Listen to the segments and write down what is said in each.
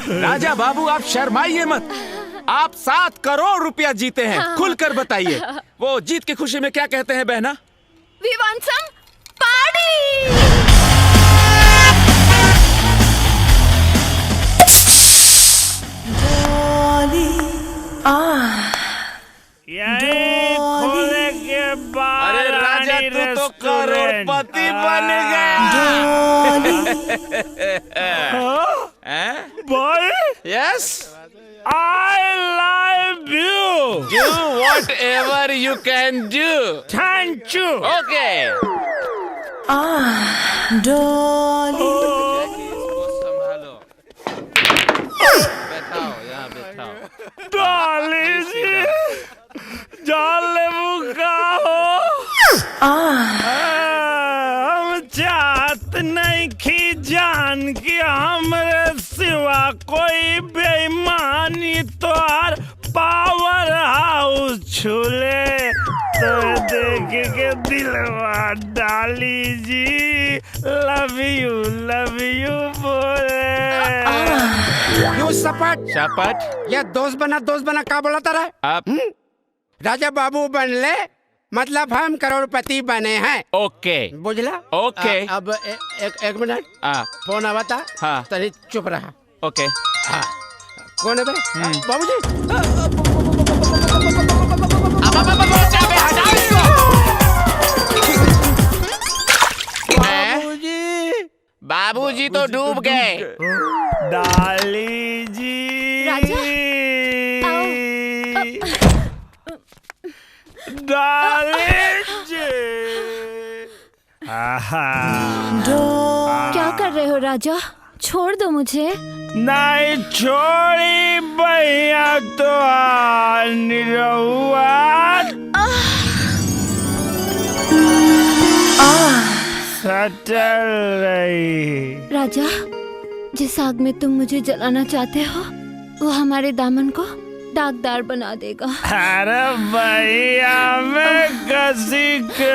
राजा बाबू आप शर्माइए मत। आप 7 करोड़ रुपया जीते हैं। खुलकर बताइए वो जीत की खुशी में क्या कहते हैं बहना? We want some party! खोने के बाद अरे राजा तू तो करोड़पति बन गया। भाई yes I love you. Do whatever you can do. Thank you. Okay. इसको संभालो। बैठाओ यहाँ बैठाओ। डॉली जी जान ले मुका हो। हम चाहत नहीं की जान की हमरे सिवा कोई बेईमानी तोर पावर हाउस छूले तो देख के दिलवा डाली जी लव यू बोले। यू सपट शापट या दोस्त बना का बोला तारा? आप राजा बाबू बनले मतलब हम करोड़पति बने हैं। ओके बुझला? ओके। अब एक मिनट फोन आवा था। हाँ। तनी चुप रहा। ओके। हाँ। कौन है बे? बाबूजी। बाबूजी तो डूब गए। डाली जी राजा, डाली जी क्या कर रहे हो राजा? छोड़ दो मुझे। नहीं छोड़ी भैया तो निरहुआ सटल रही। राजा, जिस आग में तुम मुझे जलाना चाहते हो वो हमारे दामन को दागदार बना देगा। अरे भैया मैं कसी के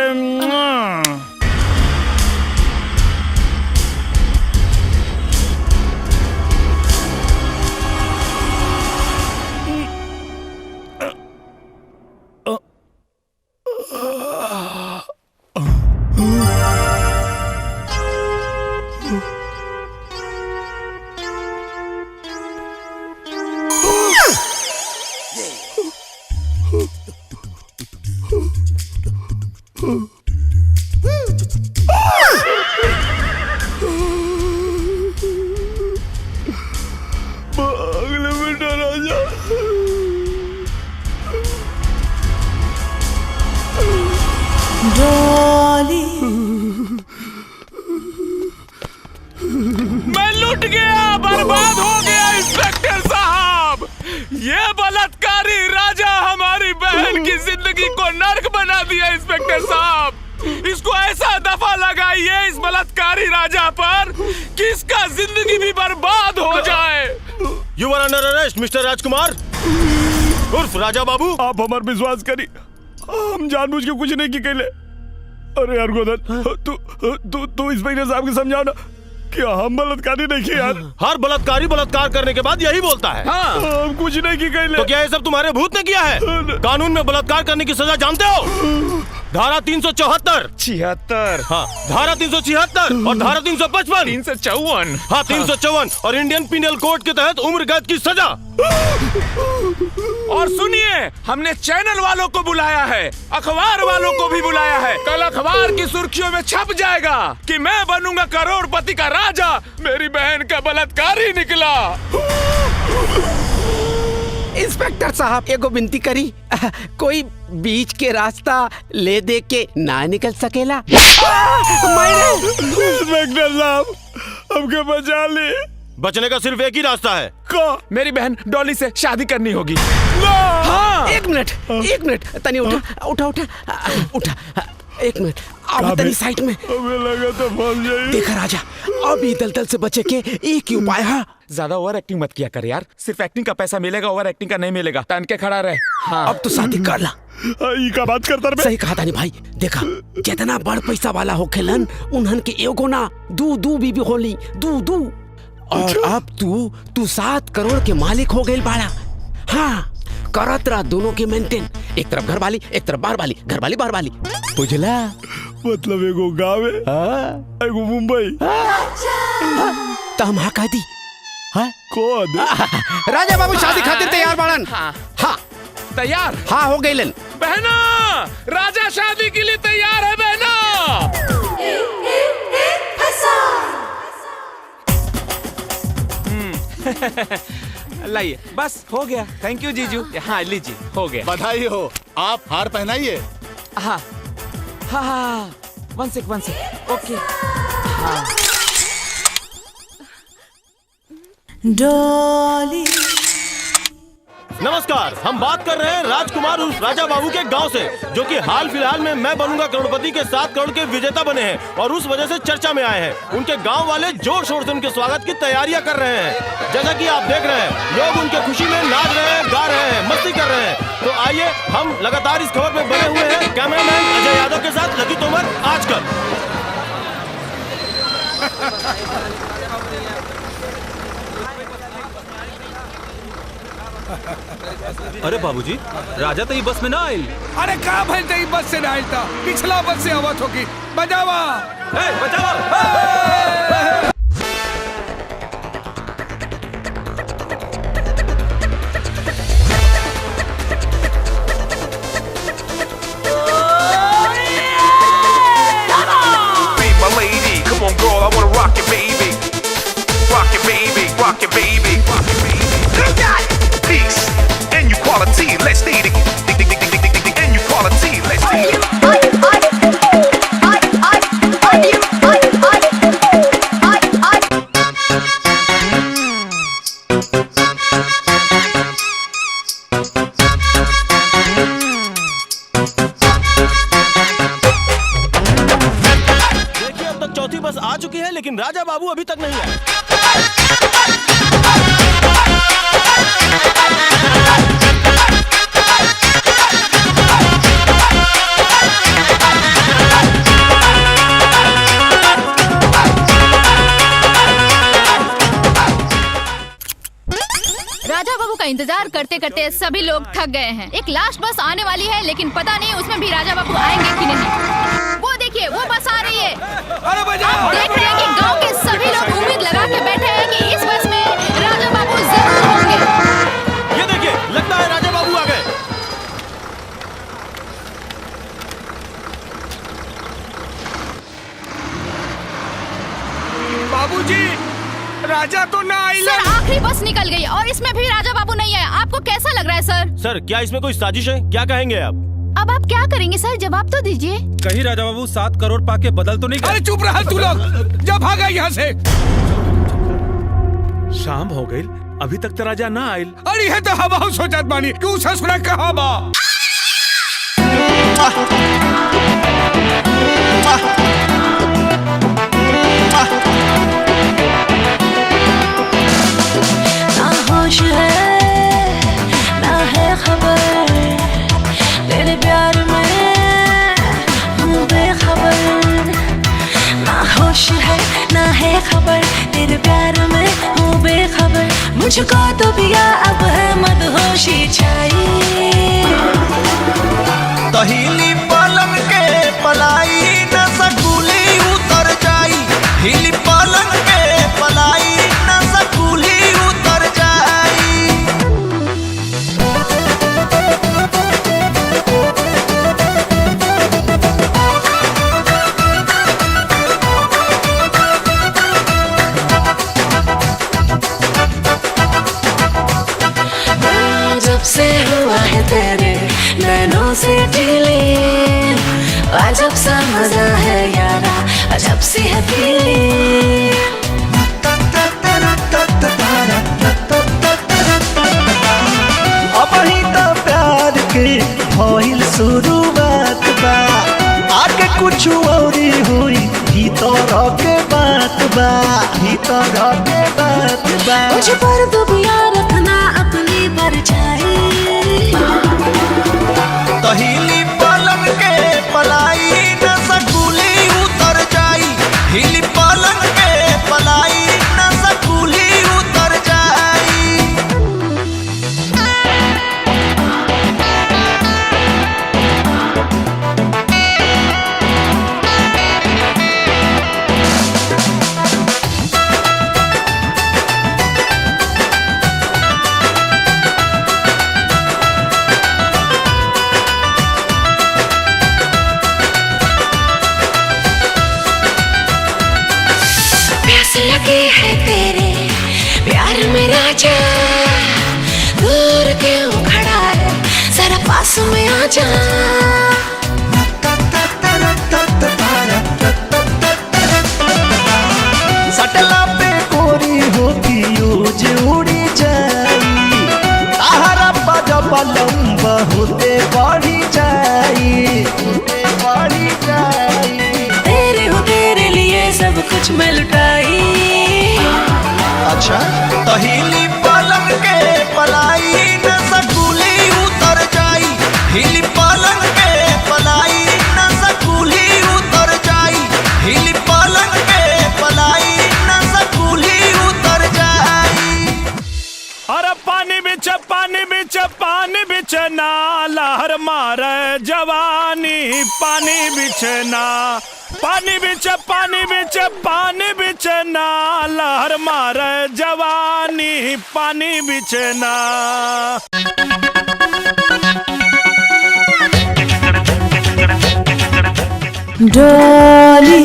मैं लुट गया, बर्बाद हो गया इंस्पेक्टर साहब। ये बलात्कारी राजा हमारी बहन की जिंदगी को नर्क बना दिया इंस्पेक्टर साहब। इसको ऐसा दफा लगाइए इस बलात्कारी राजा पर कि इसका जिंदगी भी बर्बाद हो जाए। You are under arrest, mister Rajkumar उर्फ राजा बाबू। आप हमार विश्वास करी, हम जानबूझ के कुछ नहीं की कहले। अरे यार गोदन तू इंस्पेक्टर साहब के समझाओ ना कि हम बलात्कारी नहीं किए यार। हर बलात्कारी बलात्कार करने के बाद यही बोलता है। हाँ। हम कुछ नहीं की कहले। तो क्या ये सब तुम्हारे भूत ने किया है? कानून में बलात्कार करने की सजा जानते हो? धारा 374 76 हाँ, धारा 376 और धारा 355 354 हाँ 354 और इंडियन पिनल कोड के तहत उम्र कैद की सजा। और सुनिए, हमने चैनल वालों को बुलाया है, अखबार वालों को भी बुलाया है। कल अखबार की सुर्खियों में छप जाएगा कि मैं बनूंगा करोड़पति का राजा, मेरी बहन का बलात्कारी निकला। इंस्पेक्टर साहब एगो विनती करी, कोई बीच के रास्ता ले दे के ना निकल सकेला। इंस्पेक्टर साहब हमके बचा ले। बचने का सिर्फ एक ही रास्ता है। मेरी बहन डॉली से शादी करनी होगी। हाँ। एक मिनट तनी उठा एक मिनट अब तनी साइड में। हमें लगा तो फंस जाएगी। देखा राजा, अभी दलदल से बचे के एक ही उपाय है। ज्यादा ओवर एक्टिंग मत किया कर यार, सिर्फ एक्टिंग का पैसा मिलेगा, ओवर एक्टिंग का नहीं मिलेगा। तन के खड़ा रहे। हाँ। अब तो शादी कर ला। ई का बात करता रे। सही कहा तानी भाई। देखा जितना बड़ पैसा वाला होखेलन उन्हन के एगो ना दू बीबी होली, दू और अब तू 7 करोड़ के मालिक हो गई बाड़ा। हाँ, करत रहा दोनों के मेंटेन, एक तरफ घर वाली एक तरफ बाहर वाली, घर वाली बाहर वाली, बुझला? मतलब एगो गाँव है, एगो मुंबई। तो हम हाँ कह दी। कौन? राजा बाबू शादी खातिर तैयार बाड़न। हाँ तैयार? हाँ हो गईलन। बहना, राजा शादी के लिए तैयार है बहना। लाइए, बस हो गया। थैंक यू जीजू। हाँ लीजिए, हो गया। बधाई हो। आप हार पहनाइए। हाँ हाँ हाँ, वन सेक ओके। हाँ डॉली। नमस्कार, हम बात कर रहे हैं राजकुमार उर्फ राजा बाबू के गांव से, जो कि हाल फिलहाल में मैं बनूंगा करोड़पति के 7 करोड़ के विजेता बने हैं और उस वजह से चर्चा में आए हैं। उनके गांव वाले जोर शोर से उनके स्वागत की तैयारियां कर रहे हैं। जैसा कि आप देख रहे हैं, लोग उनके खुशी में नाच रहे हैं, गा रहे हैं, मस्ती कर रहे हैं। तो आइए हम लगातार इस खबर में बने हुए हैं कैमरामैन अजय यादव के साथ लकी तोमर आजकल। अरे बाबूजी, राजा तो ये बस में ना आयल। अरे का भाई तो बस से ना आयल था, पिछला बस से आवत होगी। बजावा बजावा। Let's need it. Inequality. Let's need it. देखिए, अब तक चौथी बस आ चुकी है, लेकिन राजा बाबू अभी तक नहीं आए। राजा बाबू का इंतजार करते करते सभी लोग थक गए हैं। एक लास्ट बस आने वाली है, लेकिन पता नहीं उसमें भी राजा बाबू आएंगे कि नहीं। वो देखिए, वो बस आ रही है। अरे बजाओ। आप देख रहे हैं कि गांव के सभी लोग उम्मीद लगा के बैठे हैं कि इस बस में राजा बाबू जरूर होंगे। ये देखिए, लगता है राजा बाबू आ गए। बाबूजी, राजा तो ना आई। सर, आखिरी बस निकल गई और इसमें भी राजा बाबू नहीं आए। आपको कैसा लग रहा है सर? सर, क्या इसमें कोई साजिश है? क्या कहेंगे आप? अब आप क्या करेंगे सर? जवाब तो दीजिए। कहीं राजा बाबू 7 करोड़ पाके बदल तो नहीं गए? अरे चुप रहा तू लोग, जब भागा यहाँ से। शाम हो गई, अभी तक तो राजा ना आयल। अरे है तो हवा सोचत बानी क्यों ससुरा कहा बा। ना होश है ना है खबर, तेरे प्यार में हूँ बेखबर। ना होश है ना है खबर, तेरे प्यार में हूँ बेखबर। मुझको तो पिया अब है मदहोशी छाई। तहीली पलंग के पलाई न सकुली उतर जाई। हिली पलंग के पलाई न सकुली उतर जाई। जब से हुआ है तेरे नैनों से ढीले, अजब सा मजा है यारा, अजब सी है फीलिंग। अब ही तो प्यार के भइल शुरुआत बा, आगे कुछ औरी हुई भीतर के बात बा, भीतर के बात बा। मुझे पर दुबिया रखना अपनी परछाई। तहीली पलंग के पलाई न सकुली उतर जाई। हिली पलंग के पलाई न सकुली राजा सटला पे कोरी होती यूज उड़ी जाई ताहरा पजब लंबा होते बढ़ी जाई तेरे हो तेरे लिए सब कुछ मैं लुटाई। अच्छा तहीली पलंग के पलाई न सकुली उतर जाई हिली पलंग के पलाई न सकुली उतर जाई हिली पलंग के पलाई न सकुली उतर जाई। अरे पानी बिच ना लहर मार जवानी पानी बिच ना लहर मार जवानी पानी बिच ना। डोली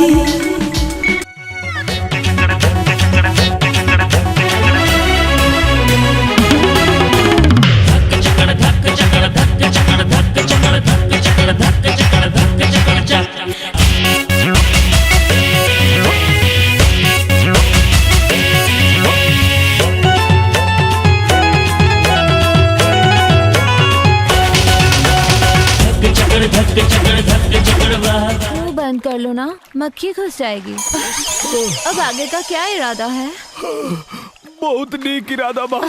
बंद कर लो ना, मक्खी घुस जाएगी। अब आगे का क्या इरादा है? बहुत नीक इरादा बा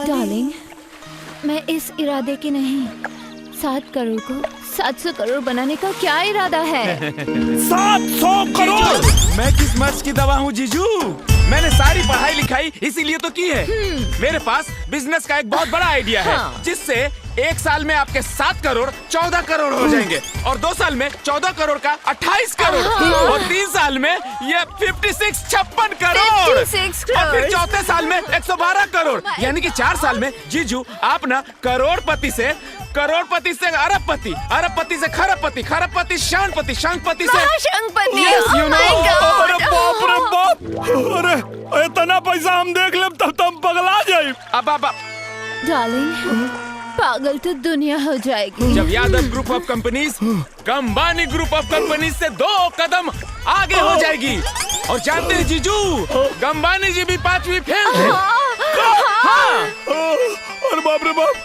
डार्लिंग, मैं इस इरादे की नहीं, 7 करोड़ को 700 करोड़ बनाने का क्या इरादा है? 700 करोड़। मैं किस मर्ज की दवा हूँ जीजू? मैंने सारी पढ़ाई लिखाई इसीलिए तो की है। मेरे पास बिजनेस का एक बहुत बड़ा आइडिया है, जिससे 1 साल में आपके 7 करोड़ 14 करोड़ हो जाएंगे और 2 साल में 14 करोड़ का 28 करोड़ और 3 साल में ये 56 करोड़ 56 और फिर चौथे साल में 112 करोड़, यानी कि 4 साल में जीजू आप ना करोड़पति से अरबपति, अरबपति से खरबपति, खरबपति शांतपति, शांतपति से महाशंखपति। Yes, you know. अरे बाप रे बाप, अरे इतना पैसा हम देख लेब तब तो हम पगला जाए। अब डार्लिंग, पागल तो दुनिया हो जाएगी। जब Yadav group of companies Kambani group of companies से 2 कदम आगे हो जाएगी। और जानते हैं जीजू, गंबानी जी भी 5वीं फेल थे। अरे बाप रे बाप,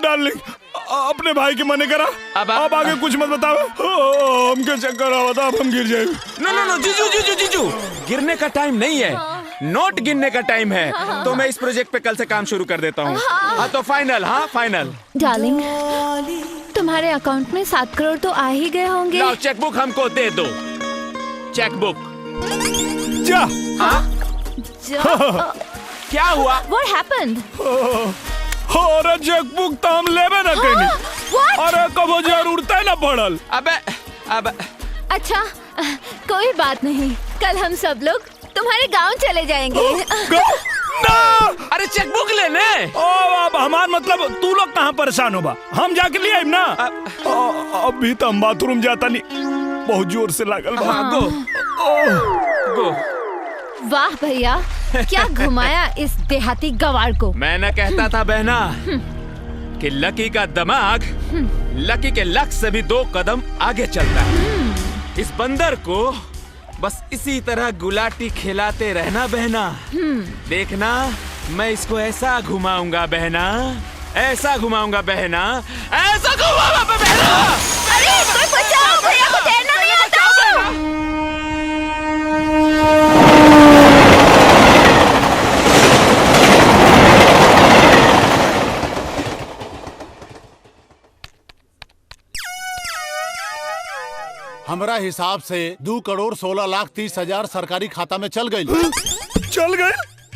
डार्लिंग अपने भाई के मने करा। अब आगे कुछ मत बताओ, हमके चक्कर आवा था, अब हम गिर जाएंगे। नो जीजू, गिरने का टाइम नहीं है, नोट गिनने का टाइम है। तो मैं इस प्रोजेक्ट पे कल से काम शुरू कर देता हूँ। तो फाइनल। डार्लिंग, तुम्हारे अकाउंट में 7 करोड़ तो आ ही गए होंगे। लाओ चेकबुक हमको दे दो, चेकबुक। जा। क्या हुआ? What happened? अरे चेकबुक तो हम लेबे ना कहीं। अरे कबो जरूरत है ना पड़ल। अब अच्छा, कोई बात नहीं, कल हम सब लोग तुम्हारे गांव चले जाएंगे। ना! अरे चेकबुक लेने। अब हमार मतलब तू लोग कहाँ परेशान हो बा, हम जाके ले आइब ना। अभी तो हम बाथरूम जाता नहीं, बहुत जोर से लागल बा। गो। वाह भैया, क्या घुमाया इस देहाती गवार को। मैं न कहता था बहना कि लकी का दिमाग लकी के लक्ष्य से भी 2 कदम आगे चलता है। इस बंदर को बस इसी तरह गुलाटी खिलाते रहना बहना। देखना, मैं इसको ऐसा घुमाऊंगा बहना, ऐसा घुमाऊंगा बहना, ऐसा घुमाऊंगा बहना। अरे कोई बचाओ, भैया को तैरना नहीं आता। हमारा हिसाब से 2 करोड़ 16 लाख 30 हजार सरकारी खाता में चल गई। चल गए?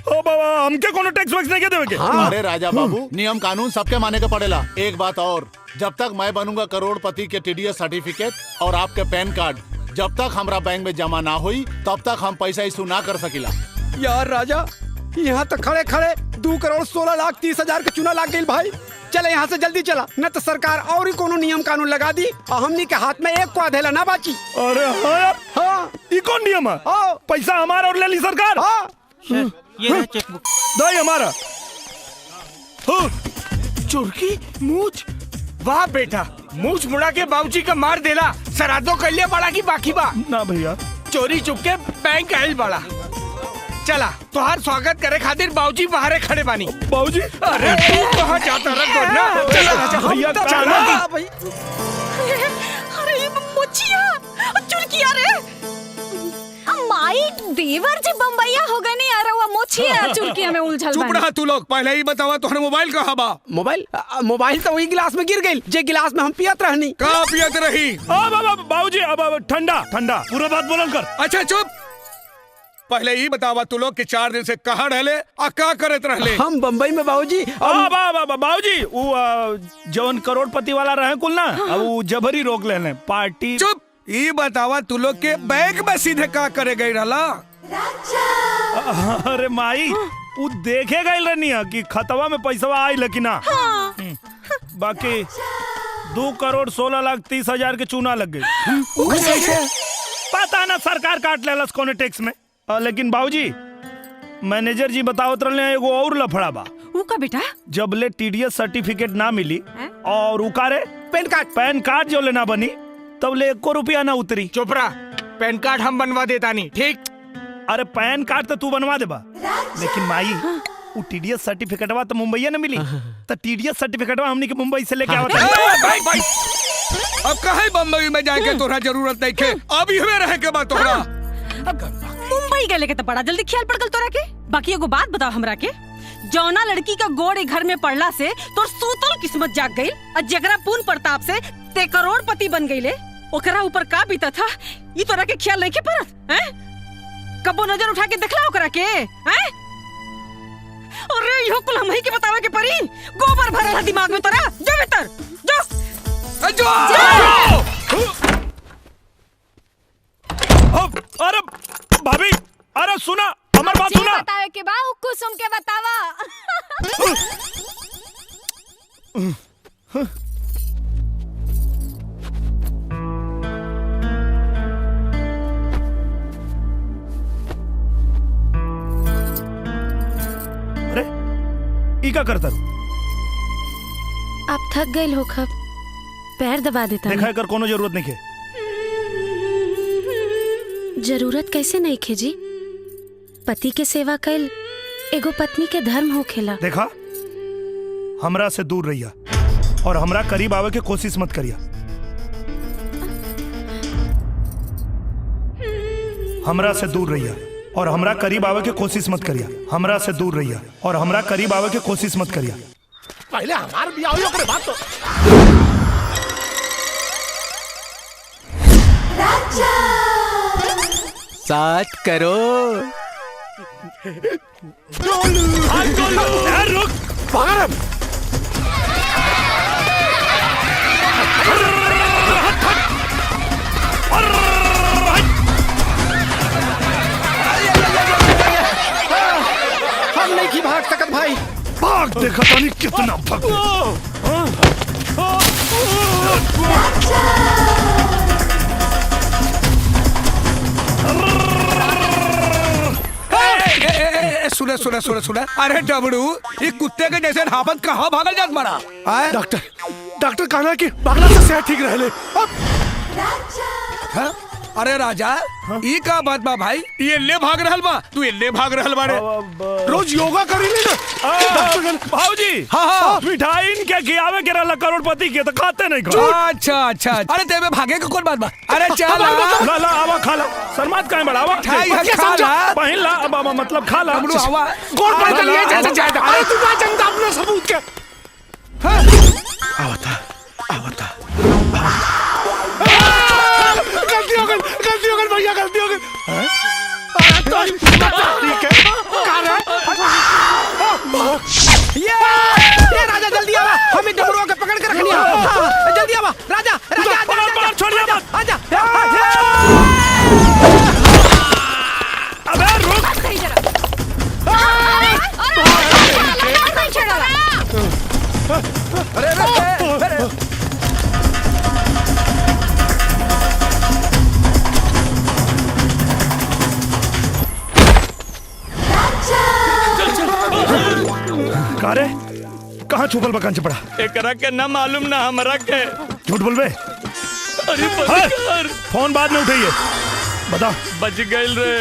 ओ बाबा, हमके कोनो टैक्स वैक्स नहीं देवे के? अरे राजा बाबू, नियम कानून सबके माने के पड़ेला। एक बात और, जब तक मैं बनूंगा करोड़पति के TDS सर्टिफिकेट और आपके पैन कार्ड जब तक हमारा बैंक में जमा ना हुई, तब तक हम पैसा इशू ना कर सकिला। यार राजा, यहाँ तक खड़े खड़े 2 करोड़ 16 लाख 30 हजार का चूना लाग गई भाई। चले यहाँ से जल्दी चला, न तो सरकार और ही कोनो नियम कानून लगा दी और हमनी के हाथ में एक को अधेला ना बाची। अरे हाँ यार, हाँ, ये कौन नियम है? पैसा हमारा और ले ली सरकार। हाँ, ये चेकबुक दाई हमारा। चुरकी मूछ वाह बेटा, मूछ मुड़ा के बाबूजी का मार देला। सरादो कर लिया बड़ा की बाकी बा। ना भैया, चोरी चुप के बैंक आयल बड़ा। चला तोहार स्वागत करे खातिर बाबूजी बाहरे खड़े बानी। बाबूजी, अरे तू कहाँ जाता रह ना? चला भैया, चला अरे ये मुछिया चुरकिया रे माई देवर जी बम्बैया हो गए नहीं आ रहा हुआ मुछिया चुरकिया में उलझल चुप रहा तू लोग। पहले ही बतावा तोहरे मोबाइल कहाँ बा? मोबाइल तो वही गिलास में गिर गई जे गिलास में हम पियत रहनी। कहाँ पियत रही? बाबूजी, अब ठंडा ठंडा पूरा बात बोलल कर। अच्छा चुप। पहले ही बतावा तू लोग कि 4 दिन से कहाँ रहले और क्या करत रहले? हम बम्बई में बाबूजी। बाबूजी, वो जवन करोड़पति वाला रहे कुल ना, अब वो जबरी रोक लेने पार्टी। चुप। ये बतावा तू लोग के बैंक में सीधे का करे गई रहला? अरे माई, वो देखे गई रहनी है कि खतवा में पैसा आई लेकिन ना। बाकी 2,16,30,000 के चूना लग गई। पता ना सरकार काट लेलस कोने टैक्स में। लेकिन बाबूजी, मैनेजर जी बतावत रहे एगो और लफड़ा बा। ऊ का बेटा? जबले टीडीएस सर्टिफिकेट ना मिली और उकारे पैन कार्ड जो लेना बनी तब ले 1 रुपया ना उतरी। चुप रहा। पैन कार्ड हम बनवा देता नहीं, ठीक? अरे पैन कार्ड तो तू बनवा देबा, लेकिन माई वो टीडीएस सर्टिफिकेटवा तो मुंबई न मिली। तो टीडीएस सर्टिफिकेटवा हमनी के मुंबई से लेके आवत भाई। अब कहे बम्बई में जाके तोरा जरूरत नहीं खे, अब इहवे रहे के बा तोरा। मुंबई गए के तो बड़ा जल्दी ख्याल पड़ गल तोरा के। बाकी एगो बात बताओ हमरा के, जौना लड़की का गोड़ घर में पड़ला से तोर सूतल किस्मत जाग गई और जगरा पूर्ण प्रताप से ते करोड़पति बन गईले, ओकरा ऊपर का बीता था ये तोरा के ख्याल नहीं के परत? हैं? कबो नजर उठा के देखला ओकरा के? हैं? अरे यो कुल हम ही के बतावे के परी। गोबर भरल है दिमाग में तोरा। जा भीतर जा। अरे भाभी, अरे सुना हमार बात सुना। बतावे के बा कुसुम के बतावा। अरे ई का करता? आप थक गए हो खब, पैर दबा देता। देखा कर कोनो जरूरत नहीं है। जरूरत कैसे नहीं खे जी? पति के सेवा कैल एगो पत्नी के धर्म हो खेला। देखा, हमरा से दूर रहिया और हमरा करीब आवे के कोशिश मत करिया। हमरा से दूर रहिया और हमरा करीब आवे के कोशिश मत करिया। हमरा से दूर रहिया और हमरा करीब आवे के कोशिश मत करिया। पहले हमार बियाह होई ओकरे बाद तो। राजा 7 करोड़। रुक पागल। हम नहीं की भाग सकत भाई। भाग, देखा तानी कितना भाग। सुना सुना सुना सुना। अरे डबड़ू, ये कुत्ते के जैसे हापत कहाँ भागल जात बड़ा? डॉक्टर कहना कि भागला से सेहत ठीक रहले। अरे राजा, ई का बात बा भाई? ये ले भाग रहल बा, तू ये ले भाग रहल बारे। रोज योगा करी ले ना। भाऊजी, हाँ मिठाई इनके खियावे के रहला करोड़पति के तो खाते नहीं खा। अच्छा अच्छा। अरे तेरे भागे का कौन बात बा? अरे चल ला ला आवा खा ला। शर्मात काहे बड़ा आवा खा ला। पहिन ला अब मतलब खा ला। आवा कौन पड़ चलिए जा। अरे तू ना जनता अपने सबूत के। आवता गलती हो गई भैया, गलती हो गई। ये राजा जल्दी आवा, हमें डबरुआ के पकड़ कर रखनी है। जल्दी आवा राजा। राजा छोड़ दे मत। आजा। अबे रुक। अरे कहाँ छुपल बकान से पड़ा? एकरा के ना मालूम ना हमरा के। झूठ बोल बे। अरे बंद फोन बाद में उठाइए, बता। बच गइल रे।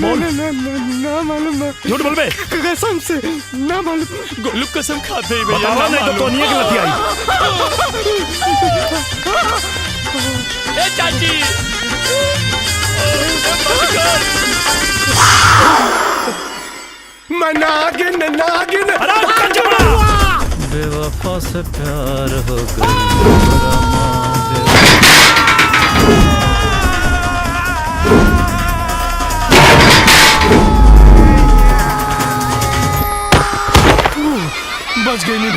बोल। ना मालूम ना। झूठ बोल बे। कसम से ना मालूम। गोलू कसम खाते ही भैया। बतावा नहीं तो तोनिए की लती आई। ए चाची। नागिन नागिन। बेवफा से प्यार हो गया। बच गई नहीं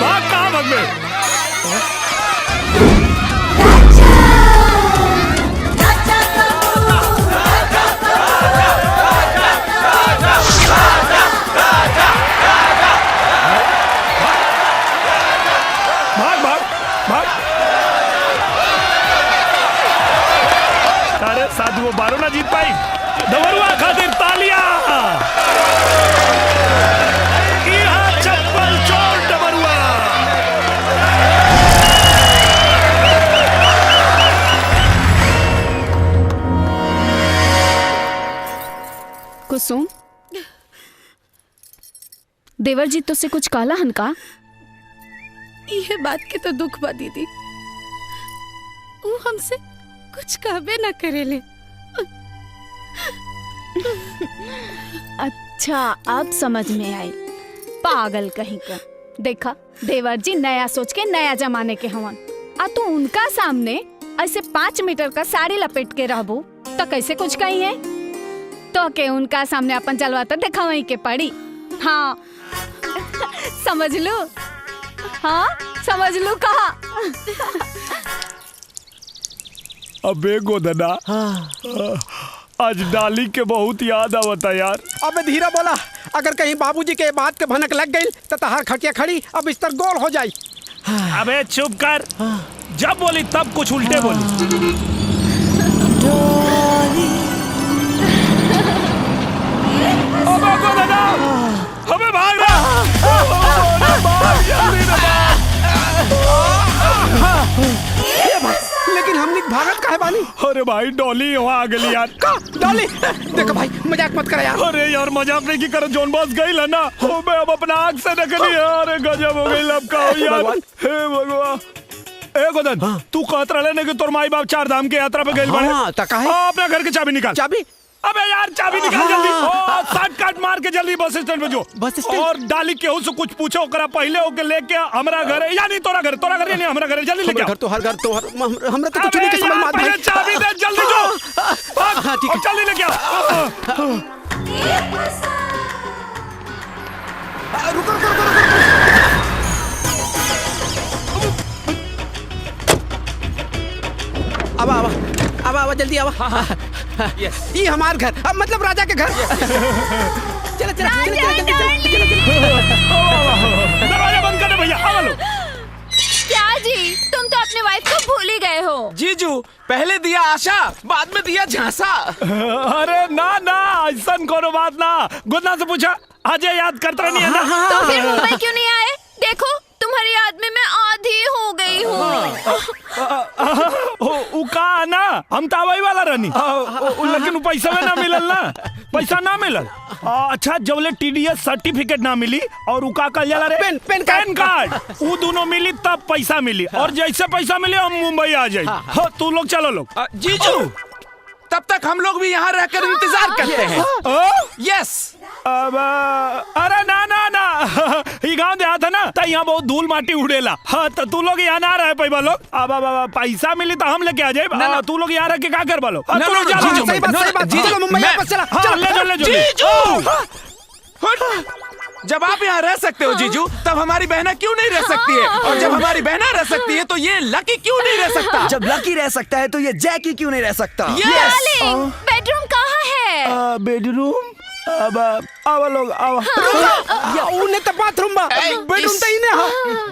भाग कहाँ भाग में? भाग भाग भाग। अरे साधु वो बारो ना जीत पाई। डमरुआ खातिर तालियां। चप्पल चोर डमरुआ। कुसुम, देवर जी तुझसे कुछ काला हन का? ये बात के तो दुख बा दीदी, वो हमसे कुछ कहबे ना करेले। अच्छा अब समझ में आई। पागल कहीं का। देखा देवर जी नया सोच के नया जमाने के हवन। आ तू उनका सामने ऐसे 5 मीटर का साड़ी लपेट के रहबू तो कैसे कुछ कही है? तो के उनका सामने अपन जलवा तो देखा वहीं के पड़ी। हाँ समझ लू। हाँ समझ लू कहा। अबे गोदना, आज डाली के बहुत याद आवता यार। अबे धीरा बोला, अगर कहीं बाबूजी के बात के भनक लग गई तो तहार खटिया खड़ी अब बिस्तर गोल हो जाई। अबे चुप कर, जब बोली तब कुछ उल्टे बोली। अबे गोदना, अबे भाग रहा। लेकिन हमने भागत काहे बानी? अरे भाई डॉली वहाँ आ गई यार। डॉली देखो भाई मजाक मत कर यार। अरे यार मजाक नहीं की करो, जोन बस गई है ना। हो मैं अब अपना आँख से निकली। अरे गजब हो गई। अब का हो यार। हे भगवान। ए गोदन, तू कहत रहे ना कि तोर माई बाप 4 धाम के यात्रा पे गइल बाड़े। हाँ, त काहे? अपना घर के चाबी निकाल। चाबी? अबे यार चाबी निकाल जल्दी। ओ शॉर्टकट मार के जल्दी बस स्टैंड पे जो। Bus stand? और डाली केहू से कुछ पूछो ओकरा पहले ओके लेके हमरा घर या नहीं तोरा घर यानी हमरा घर जल्दी लेके। घर तो हर घर तो हमरा तो कुछ नहीं के समझ में आता भाई। चाबी दे जल्दी जो। हाँ ठीक है जल्दी लेके आओ। रुको। अब जल्दी आवा। ये हमार घर, अब मतलब राजा के घर। चलो दरवाजा बंद कर दे भैया। आवा लो। क्या जी तुम तो अपने वाइफ को भूल ही गए हो। जीजू पहले दिया आशा, बाद में दिया झांसा। अरे ना ना ऐसा कोनो बात ना। गुदना से पूछा, अजय याद करता नहीं है ना। तो फिर मुंबई क्यों नहीं आए? देखो तुम्हारी याद में मैं आधी हो गई हूँ। का ना हम तावाई वाला रहनी। लेकिन पैसा में ना मिलल ना। पैसा ना मिलल। अच्छा जबले TDS सर्टिफिकेट ना मिली और उका कल जाला रे पेन कार्ड वो दोनों मिली तब पैसा मिली। और जैसे पैसा मिले हम मुंबई आ जाए। हाँ तू लोग चलो लोग। जीजू तब तक हम लोग भी यहाँ रहकर इंतजार करते हैं। यस। अरे ना ना ना ये गांव देहात है ना, तो यहाँ बहुत धूल माटी उड़ेला। हाँ तो तू लोग यहाँ ना रहे पैबा लोग। अब पैसा मिली तो हम लेके आ जाए। ना तू लोग यहाँ रह के क्या कर बालो। जब आप यहाँ रह सकते हो जीजू, तब हमारी बहना क्यों नहीं रह सकती है? और जब हमारी बहना रह सकती है तो ये लकी क्यों नहीं रह सकता? जब लकी रह सकता है तो ये जैकी क्यों नहीं रह सकता? बेडरूम कहाँ है? बेडरूम अब लोग अब या उन्हें तो बाथरूम बा बेडरूम तो ही ने हा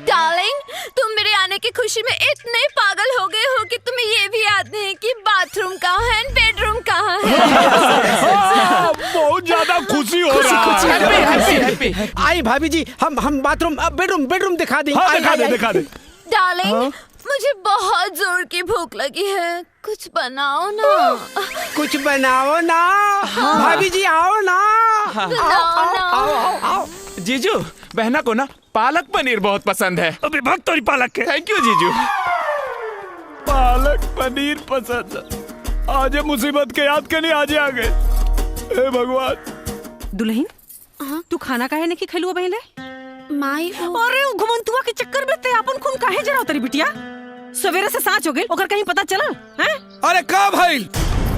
डार्लिंग, तुम मेरे आने की खुशी में इतने पागल हो गए हो कि तुम्हें ये भी याद नहीं कि बाथरूम कहाँ है, बेडरूम कहाँ है। बहुत ज्यादा खुशी हो रहा है। आई भाभी जी, हम बाथरूम बेडरूम दिखा दें। दिखा दे। डार्लिंग, मुझे बहुत जोर की भूख लगी है, कुछ बनाओ ना। कुछ बनाओ ना। भाभी जी आओ ना। आओ। जीजू, बहना को ना पालक पनीर बहुत पसंद है। अभी भक्त तो पालक के। थैंक यू जीजू। पालक पनीर पसंद। आज मुसीबत के याद के लिए आज आ गए। हे भगवान। दुल्हन, तू खाना काहे नहीं खैलुआ पहले? माई अरे घुमंतुआ के चक्कर में ते अपन खून काहे जरा उतरी बिटिया? सवेरे से सांच हो गई, ओकर कहीं पता चला हैं? अरे का भाई?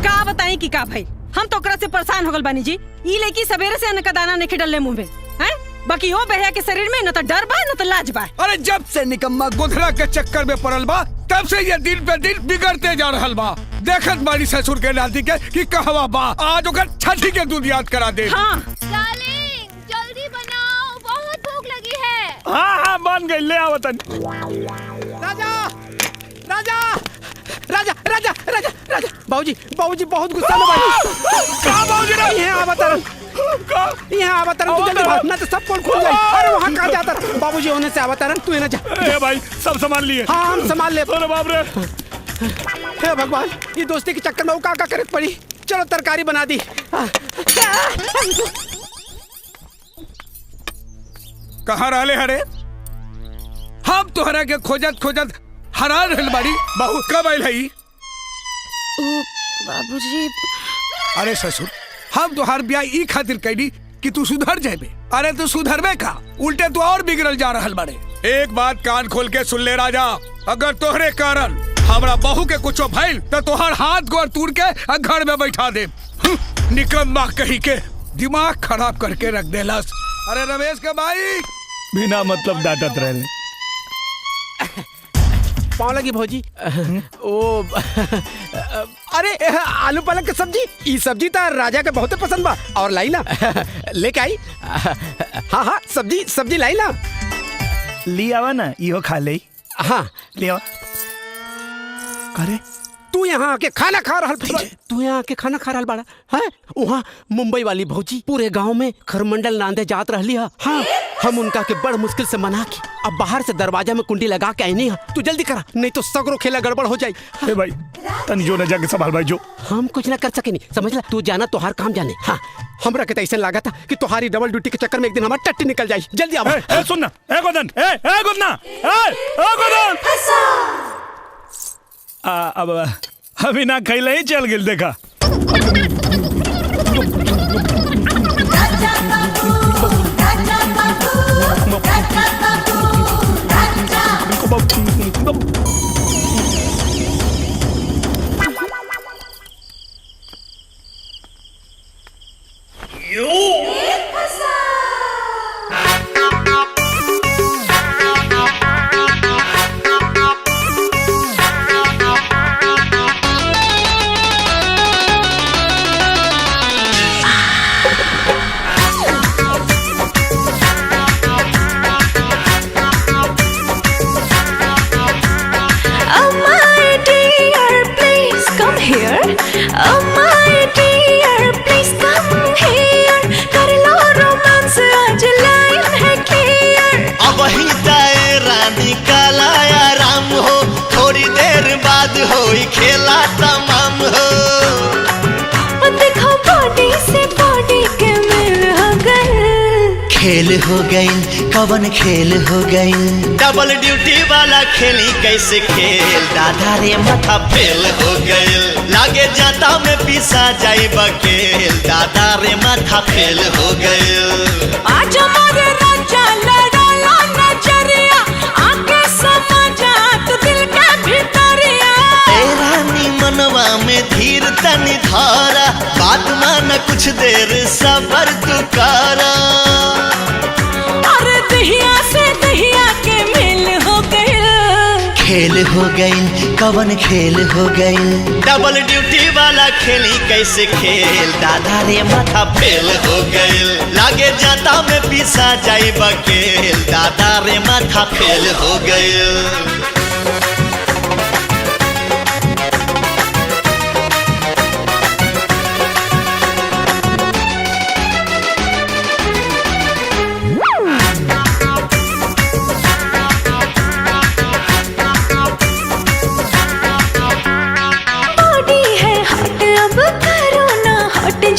का बताई कि का भाई? हम तो ओकरा से परेशान हो गल बानी जी। ई लड़की सवेरे से अन्न का दाना नहीं डलले मुंह में, हैं? बाकी वो बहया के शरीर में न तो डर बा न तो लाज बा। अरे जब से निकम्मा गोधरा के चक्कर में पड़ल बा, तब से ये दिन पे दिन बिगड़ते जा रहल बा। देखत बाड़ी ससुर के नाती के कि कहवा बा, आज ओकर छठी के दूध याद करा दे। हाँ। डार्लिंग, जल्दी बनाओ, बहुत भूख लगी है। हाँ बन गई, ले आओ तन। राजा बाबूजी बहुत गुस्सा में बानी। बाबूजी यहाँ आवतरन तू जल्दी भाग, ना तो सब कौन खुल जाए। अरे वहाँ कहाँ जाता? बाबूजी होने से आवतरन, तू ना जा। ए भाई, सब संभाल लिए। हाँ हम संभाल ले। अरे बाप रे। हे भगवान, ये दोस्ती के चक्कर में वो का करे पड़ी। चलो तरकारी बना दी। कहाँ रहले हरे? हम तोहरा के खोजत हरा रहल बाड़ी। बहू कब आइल हई? बाबूजी। अरे ससुर, हम तोहार ब्याह ई खातिर कैली कि तू सुधर जाबे। अरे तू सुधरबे का, उल्टे तू और बिगड़ल जा रहल बाड़े। एक बात कान खोल के सुन ले राजा, अगर तोहरे कारण हमरा बहू के कुछो भइल तो तोहार हाथ गोर तोड़ के घर में बैठा दे। निकम्मा कही के दिमाग खराब करके रख देलस। अरे रमेश के भाई बिना मतलब डांटत रहे। पाँव लगी भौजी। ओ अरे आलू पालक की सब्जी, ई सब्जी तो राजा के बहुत पसंद बा। और लाई ना लेके आई। हाँ सब्जी लाई ना। ली आवा ना, इहो खा ले। हाँ ले आवा। करे तू यहाँ आके खाना खा रहा बाड़ा। हाँ वहाँ मुंबई वाली भौजी पूरे गांव में खरमंडल नांदे जात रहली है। हाँ हम उनका के बड़ मुश्किल से मना के अब बाहर से दरवाजा में कुंडी लगा के आईनी है। तू जल्दी करा, नहीं तो सगरो खेला गड़बड़ हो जाए। ए भाई तनी जो न जाके संभाल भाई जो। हम कुछ ना कर सके नहीं, समझ ला। तू जाना तोहार काम जाने। हाँ हमरा के ऐसा लगा था कि तुम्हारी डबल ड्यूटी के चक्कर में एक दिन हमारी टट्टी निकल जाए। जल्दी आओ। सुनना गोदन। अब अभी ना खैले ही चल गिल देखा। खेला तमाम हो। देखो बॉडी से बॉडी के मिल हो गए। खेल हो गई, कवन खेल हो गई। डबल ड्यूटी वाला खेली कैसे खेल, दादा रे माथा फेल हो गए। लागे जाता में पिसा जाए बकेल, दादा रे माथा फेल हो गए। आज हमारे राजा लड़ाला नजरिया, आके समझा तू दिल के भीतरिया। रानी मनवा में धीर तनी धारा, बात माना कुछ देर सबर तू करा। अरे दहिया से दहिया के मेल हो गए। खेल हो गई, कवन खेल हो गई। डबल ड्यूटी वाला खेली कैसे खेल दादा रे माथा फेल हो गइल लागे जाता में पिसा जाई बकेल दादा रे माथा फेल हो गइल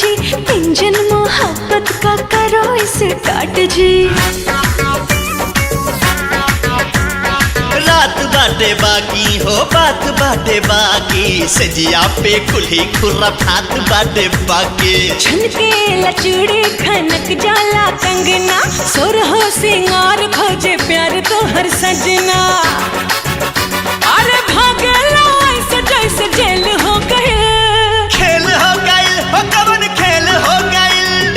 जी इंजन मोहब्बत का करो स्टार्ट जी रात बाटे बाकी हो बात बाटे बाकी सजिया पे खुली खुराफात बाटे बाकी छनके लचूड़ी खनक जाला कंगना सुर हो सिंगार खोजे प्यार तो हर सजना अरे भागला ऐसे जैसे जेल हो गए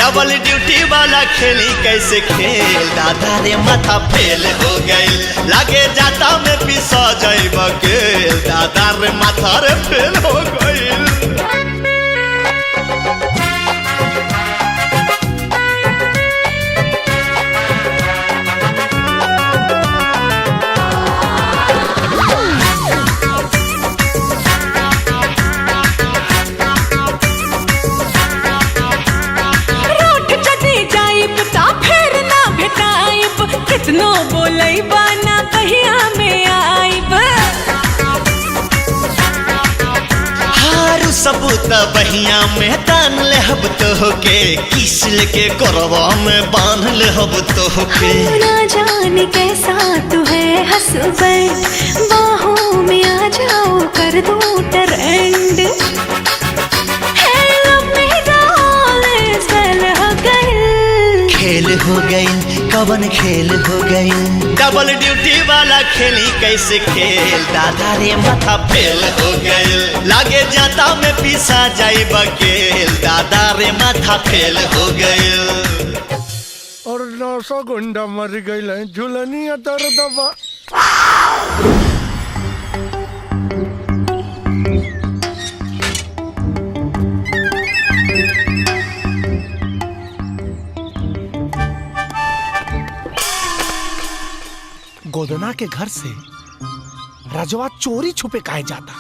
डबल ड्यूटी वाला खेली कैसे खेल दादा रे माथा फेल हो गइल लागे जाता में पिसा जाई बकेल दादा रे माथा रे फेल हो गइल कितनो बोलई बाना कहिया में आईब हारू सबूत बहिया में तान ले हब तो होके किस लेके करवा में बांध ले हब तो होके ना जाने कैसा तू है हसबैंड बाहों में आ जाओ कर दो ट्रेंड खेल हो गई कवन खेल हो गई डबल ड्यूटी वाला खेली कैसे खेल दादा रे माथा फेल हो गइल लागे जाता में पिसा जाई बकेल दादा रे माथा फेल हो गइल और 900 गुंडा मर गइल झुलनिया दर्दबा गोदना के घर से रजवा चोरी छुपे काहे जाता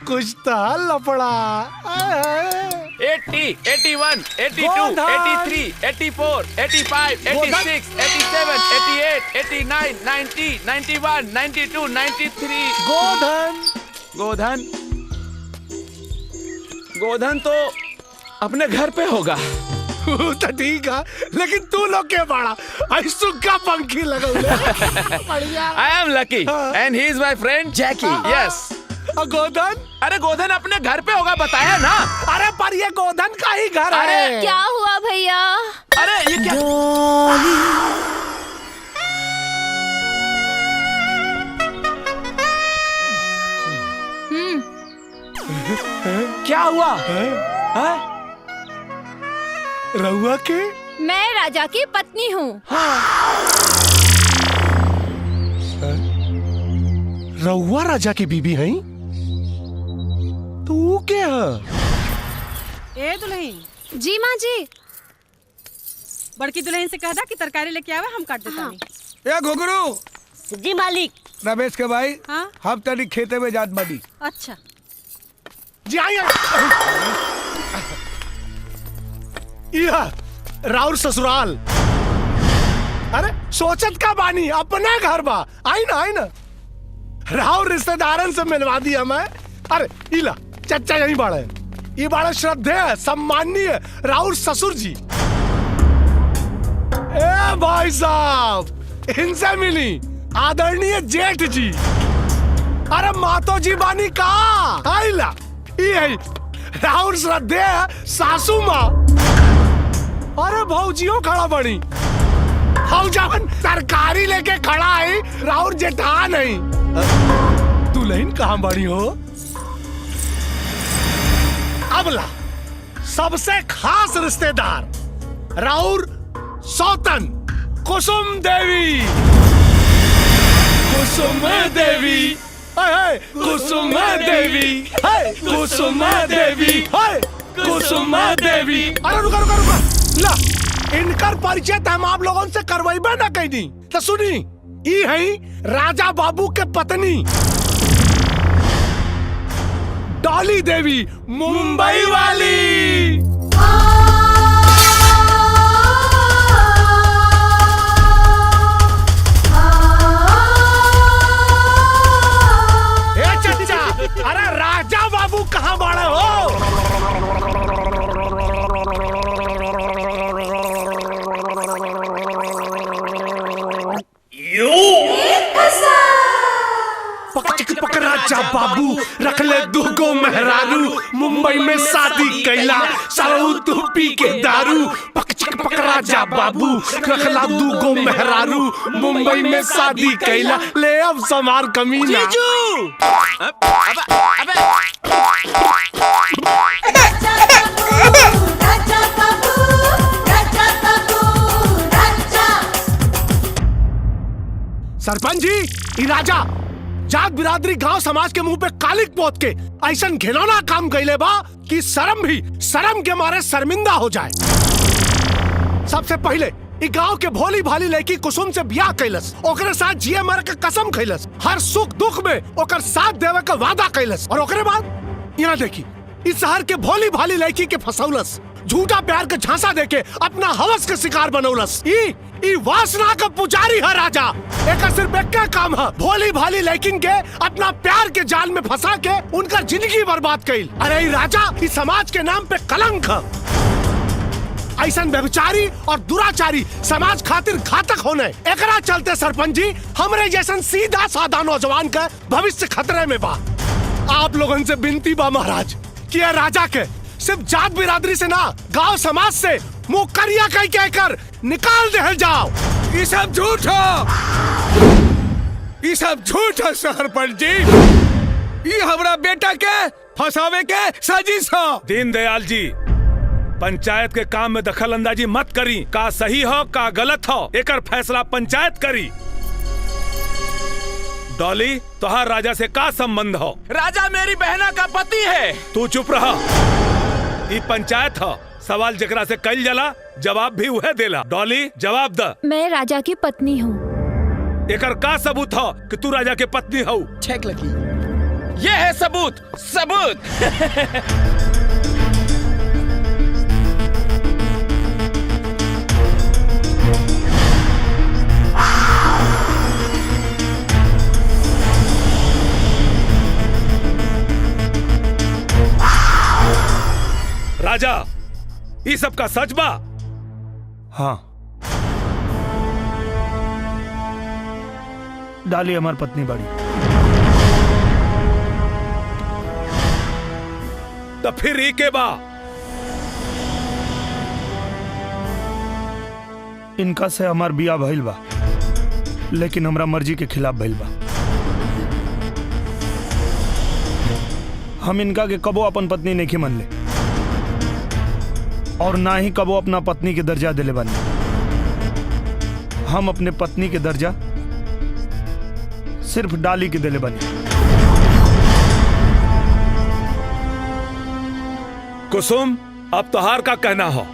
कुछ तो लफड़ा 80, 81, 82, 83, 84, 85, 86, 87, 88, 89, 90, 91, 92, 93 गोधन तो अपने घर पे होगा तो ठीक है लेकिन तू लोग के बड़ा ऐसु का पंखी लगा I am lucky and he is my friend Jackie. Yes. गोधन अरे गोधन अपने घर पे होगा बताया ना अरे पर ये गोधन का ही घर है क्या हुआ भैया अरे ये क्या क्या हुआ रहुआ के मैं राजा की पत्नी हूँ रहुआ राजा की बीबी है तू क्या ए दुल्हन जी माँ जी बड़की दुल्हन से कह दा कि तरकारी लेके आवे हम काट देता नहीं ए घुघरू जी मालिक रमेश के भाई हाँ हम तनी खेते में जात बनी अच्छा जी आइए यह राउर ससुराल अरे सोचत का बानी अपना घर बा आई ना राउर रिश्तेदारन से मिलवा दिया मैं अरे इला चचा यही बाड़े ये बाड़े श्रद्धेय सम्माननीय राउर ससुर जी ए भाई साहब इनसे मिली आदरणीय जेठ जी अरे मातो जी बानी का आइला ये राउर श्रद्धेय सासू माँ अरे भौजियो खड़ा बनी भौजावन तरकारी लेके खड़ा है राउर जेठान है दुल्हन कहाँ बनी हो अबला सबसे खास रिश्तेदार राउर सौतन कुसुम देवी कुसुमा देवी, कुसुमा देवी, कुसुमा देवी। अरे रुका रुका रुका, ला इनकर परिचय तो हम आप लोगों से करवाइबे ना कहीं दी। तो सुनी, ई है राजा बाबू के पत्नी डॉली देवी, मुंबई वाली। ए चच्चा, अरे राजा बाबू कहाँ बाड़े हो? पक राजा बाबू रख ले दुगो मेहरारू, मुंबई में शादी कैला सारू तू पी के दारू। पक राजा बाबू रख ला दुगो मेहरारू, मुंबई में शादी कैला ले अब समार कमीना। सरपंच जी, ई राजा जात बिरादरी गांव समाज के मुंह पे कालिक पोत के ऐसा घिनौना काम कैले बा कि शर्म के मारे शर्मिंदा हो जाए। सबसे पहले ई गांव के भोली भाली लड़की कुसुम से ब्याह कैलस, ओकरे साथ जिए मर के कसम खैलस, हर सुख दुख में ओकर साथ देवे का वादा कैलस। और ओकरे बाद यहाँ देखी, इस शहर के भोली भाली लड़की के फसौलस, झूठा प्यार के झांसा देके अपना हवस के शिकार बनौलस। ई वासना का पुजारी है राजा। एक सिर्फ एक काम है, भोली भाली लड़किन के अपना प्यार के जाल में फंसा के उनका जिंदगी बर्बाद कैल। अरे राजा, इस समाज के नाम पे कलंक है। ऐसा व्यभिचारी और दुराचारी समाज खातिर घातक होने, एकरा चलते सरपंच जी हमरे जैसन सीधा साधा नौजवान का भविष्य खतरे में बा। आप लोगन से विनती बा महाराज कि ये राजा के सिर्फ जात बिरादरी से ना, गांव समाज से मुंह करिया कह कहकर निकाल दे जाओ। ये सब झूठ हो, ये सब झूठ है सरपंच जी। ये हमरा बेटा के फंसावे के साजिश हो। दीनदयाल जी, पंचायत के काम में दखल अंदाजी मत करी। का सही हो का गलत हो, एकर फैसला पंचायत करी। डॉली, तोहार राजा से का संबंध हो? राजा मेरी बहना का पति है। तू चुप रहा। ये पंचायत हो, सवाल जकरा से कल जला जवाब भी वह देला। डॉली, जवाब द। मैं राजा की पत्नी हूँ। एकर का सबूत हो कि तू राजा के पत्नी हो? चेक लगी। ये है सबूत। राजा, ये सब का सच बा? हाँ, डाली हमार पत्नी बाड़ी। तो फिर ई के बा? इनका से हमार बिया भइल बा, लेकिन हमरा मर्जी के खिलाफ भइल बा। हम इनका के कबो अपन पत्नी नहीं मन ले, और ना ही कबो अपना पत्नी के दर्जा दिले बने। हम अपने पत्नी के दर्जा सिर्फ डाली के दिले बने। कुसुम, अब तोहार का कहना हो?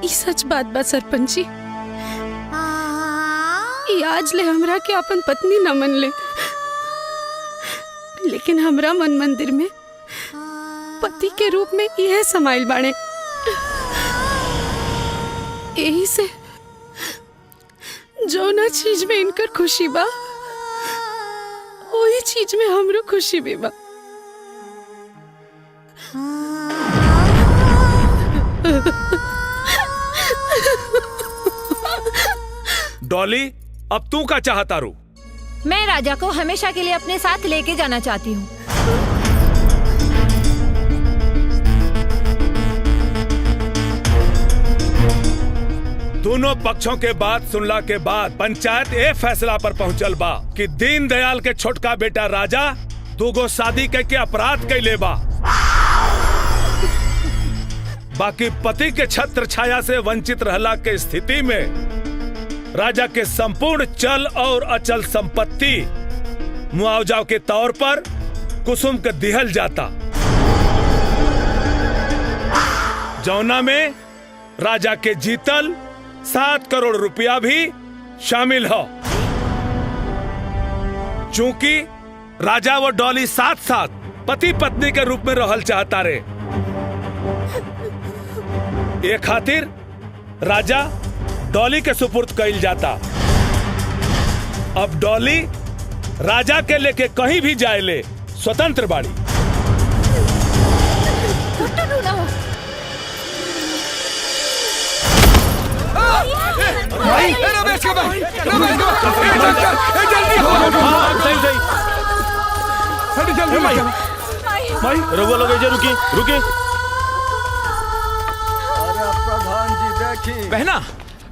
ई सच बात बा सरपंच जी। ई आज ले हमरा के अपन पत्नी न मन ले, लेकिन हमरा मन मंदिर में पति के रूप में यह समाइल बाड़े। यही से जो ना चीज में इनकर खुशी बा, वही चीज में हमरो खुशी भी बा। डॉली, अब तू क्या चाहता रू? मैं राजा को हमेशा के लिए अपने साथ लेके जाना चाहती हूँ। दोनों पक्षों के बात सुनला के बाद पंचायत ए फैसला पर पहुंचल बा कि दीनदयाल के छोटका बेटा राजा दूगो शादी के अपराध कैले बा। बाकी पति के छत्र छाया से वंचित रहला के स्थिति में राजा के संपूर्ण चल और अचल संपत्ति मुआवजा के तौर पर कुसुम के दिहल जाता, जौना में राजा के जीतल 7 करोड़ रुपया भी शामिल हो। चूंकि राजा व डॉली साथ साथ पति पत्नी के रूप में रहल चाहता रे, ये खातिर राजा डॉली के सुपुर्द कइल जाता। अब डॉली राजा के लेके कहीं भी जाए ले स्वतंत्र बाड़ी। भाई रमेश का भाई, रमेश का भाई, जल्दी हो, जल्दी भाई रघुआ लोग रुकी रुकी। प्रधान जी देखी।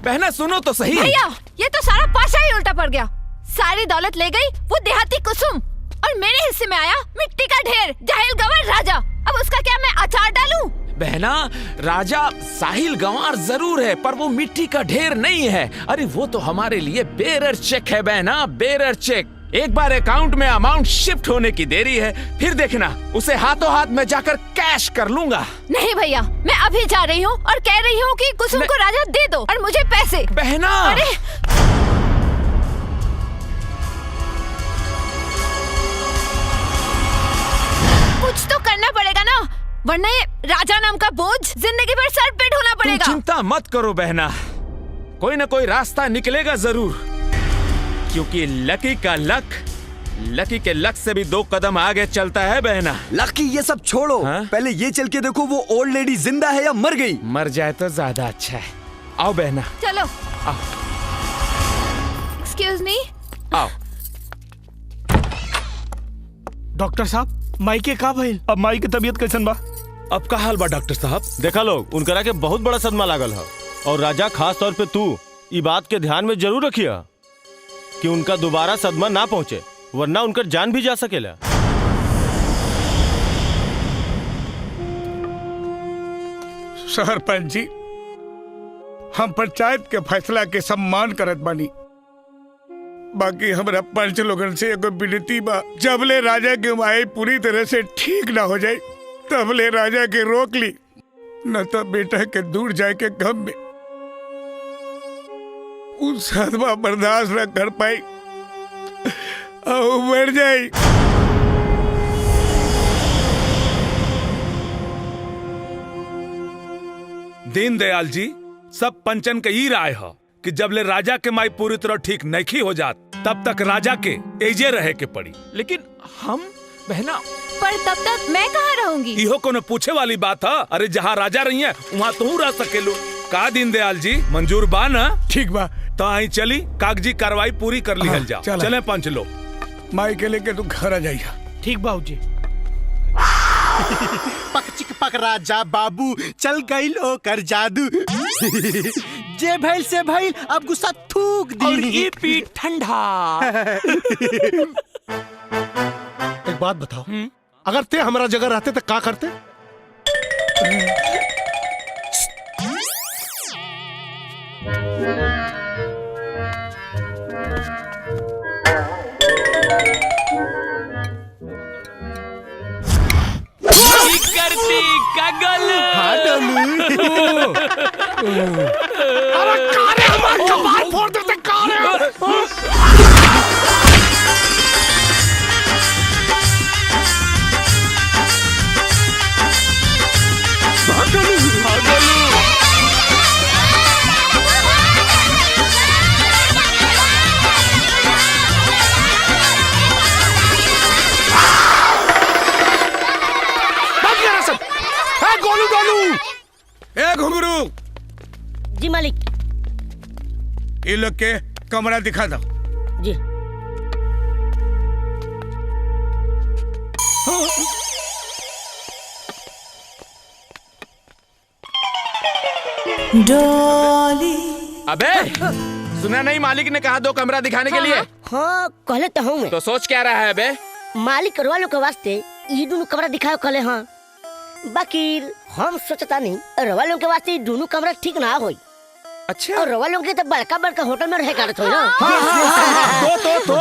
बहना सुनो तो सही। भैया ये तो सारा पाशा ही उल्टा पड़ गया। सारी दौलत ले गई वो देहाती कुसुम और मेरे हिस्से में आया मिट्टी का ढेर जाहिल गंवार राजा। अब उसका क्या मैं अचार डालूं? बहना, राजा साहिल गंवार जरूर है पर वो मिट्टी का ढेर नहीं है। अरे वो तो हमारे लिए बेरर चेक है बहना, बेरर चेक। एक बार अकाउंट में अमाउंट शिफ्ट होने की देरी है, फिर देखना उसे हाथों हाथ में जाकर कैश कर लूंगा। नहीं भैया, मैं अभी जा रही हूँ और कह रही हूँ कि कुसुम को राजा दे दो और मुझे पैसे। बहना अरे कुछ तो करना पड़ेगा ना, वरना ये राजा नाम का बोझ जिंदगी भर सर पे ढोना पड़ेगा। तुम चिंता मत करो बहना, कोई ना कोई रास्ता निकलेगा जरूर, क्योंकि लकी के लक से भी 2 कदम आगे चलता है बहना। लकी ये सब छोड़ो, पहले ये चल के देखो वो ओल्ड लेडी जिंदा है या मर गई। मर जाए तो ज्यादा अच्छा है। आओ बहना चलो। आओ। Excuse me. आओ। डॉक्टर साहब माई के का भइल? अब माई की तबीयत कैसन बा? अब का हाल बा डॉक्टर साहब? देखा लोग उनकरा के बहुत बड़ा सदमा लागल है और राजा खास तौर पे तू ये बात के ध्यान में जरूर रखिया कि उनका दोबारा सदमा ना पहुंचे, वरना उनका जान भी जा सकेला। सरपंच जी, हम पंचायत के फैसला के सम्मान करत बानी, बाकी हमरा पंच लोगन से एगो विनती बा, जबले राजा के माई पूरी तरह से ठीक ना हो जाए तबले राजा के रोक ली, न तो बेटा के दूर जाए के गम में उस सदमा बर्दाश्त न कर पाई और मर जाए। दीनदयाल जी, सब पंचन के ई राय है कि जबले राजा के माई पूरी तरह ठीक नहीं हो जात तब तक राजा के एजे रहे के पड़ी। लेकिन हम बहना, पर तब तक मैं कहाँ रहूंगी? इहो कोनो पूछे वाली बात है? अरे जहाँ राजा रही है वहाँ तू रह सकेलो। का दीनदयाल जी मंजूर बा ना? ठीक बा, तो आई चली कागजी कार्रवाई पूरी कर ली जाओ। चले पंच लोग। माई के लेके तू घर आ जाइए। ठीक बाबूजी। पक पक राजा बाबू चल गई लो कर जादू। जे भइल से भइल, अब गुस्सा थूक दी और ये पीठ ठंडा। एक बात बताओ, अगर ते हमारा जगह रहते तो क्या करते? करती कगल। अरे कारे हमारे कपार फोड़ देते कारे। ए घुंगरू जी मालिक। ये लोग के कमरा दिखा दो। जी। डॉली। अबे सुना नहीं, मालिक ने कहा 2 कमरा दिखाने के लिए। हाँ कहले तो हूँ मैं। तो सोच क्या रहा है बे? मालिक करवा लो के वास्ते ये दोनों कमरा दिखाओ कहले। हाँ बाकी हम सोचता नहीं रवा लोग के वास्ते दोनों कमरा ठीक ना होई। अच्छा। और रवा लोग के तो बड़का बड़का होटल में रहे करत होई ना। तो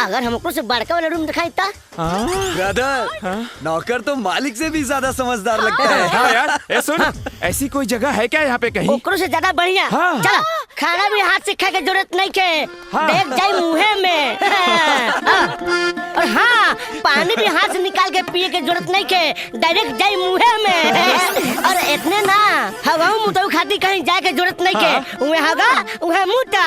अगर हमको से बड़का वाला रूम दिखाई ता ब्रदर, नौकर तो मालिक से भी ज्यादा समझदार लगता है। हाँ यार, सुन, ऐसी कोई जगह है क्या यहाँ पे कहीं? ओकरो से ज्यादा बढ़िया। हाँ। चलो, खाना भी हाथ से खाए के जरूरत नहीं के, देख जाई मुँहे में। और हाँ, पानी भी हाथ से निकाल के पिए के जरूरत नहीं के, डायरेक्ट जाई मुँहे में। और इतने ना, हवाओं मुताऊ खाती कहीं जाए के जरूरत नहीं के, उहे हवा उहे मुता।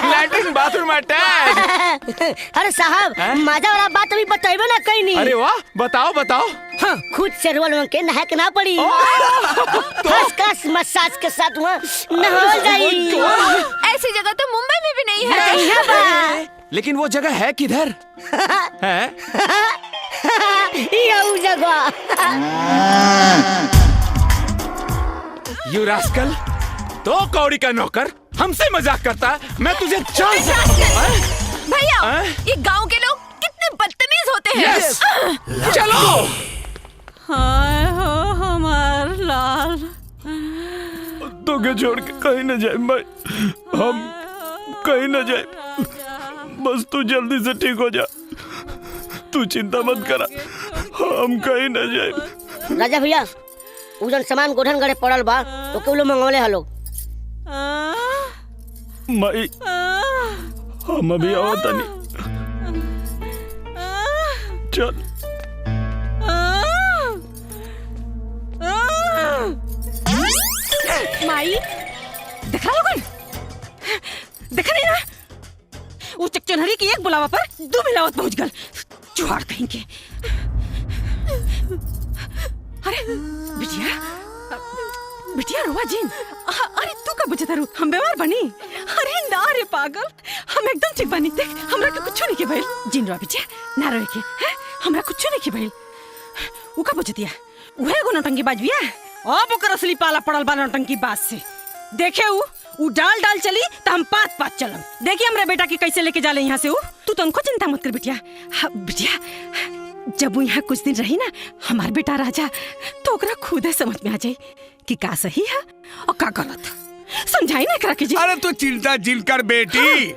Latrine bathroom attach. अरे साहब, मजा वाला बात अभी बताइबे ना कहीं नहीं। अरे वाह, बताओ बताओ। हाँ, खुद से रोल के नहा के ना पड़ी, फर्स्ट क्लास मसाज के साथ वहाँ नहा जाई। ऐसी जगह तो मुंबई में भी नहीं है। लेकिन वो जगह है किधर? है? ये जगह। यू रास्कल, तो कौड़ी का नौकर हमसे मजाक करता है, मैं तुझे जान सकता हूँ। भैया, ये गांव के लोग कितने बदतमीज होते हैं। चलो। हाय हो हमार लाल। तो के छोड़ के कहीं न जाए भाई, हम कहीं न जाए, बस तू जल्दी से ठीक हो जा, तू चिंता मत करा, हम कहीं न जाए। राजा भैया, उजन सामान गोधन गड़े पड़ल बा, तो केवलो मंगवले हलो। माई, हम अभी आवता नहीं, चल। माई, देखा लोगन? देखा नहीं ना? वो चकचनहरी की एक बुलावा पर 2 मिलावट पहुंच गल। जुआड़ कहीं के। अरे बिटिया, बिटिया रोवा जिन। अरे तू का बचता रू, हम बीमार बनी। अरे ना रे पागल, हम एकदम ठीक बनी। देख, हमरा के कुछ नहीं के भइल। जिन रोवा बिटिया, ना रोए के, हैं? हमरा कुछ नहीं के भइल। ऊ का बचतिया, उहे गो नौटंकी बाज बिया। अब ओकर असली पाला पड़ल बा नौटंकी बाज से। देखे ऊ डाल डाल चली तो हम 5-5 चलम। देखिए हमरा बेटा के कैसे लेके जाले यहाँ से। तू तो उनको चिंता मत कर बिटिया। हाँ, बिटिया, जब वो यहाँ कुछ दिन रही ना, हमार बेटा राजा, तो ओकरा खुदे समझ में आ जाए कि का सही है और का गलत। समझाई ना करा कीजिए। अरे तू चिंता जिन कर बेटी,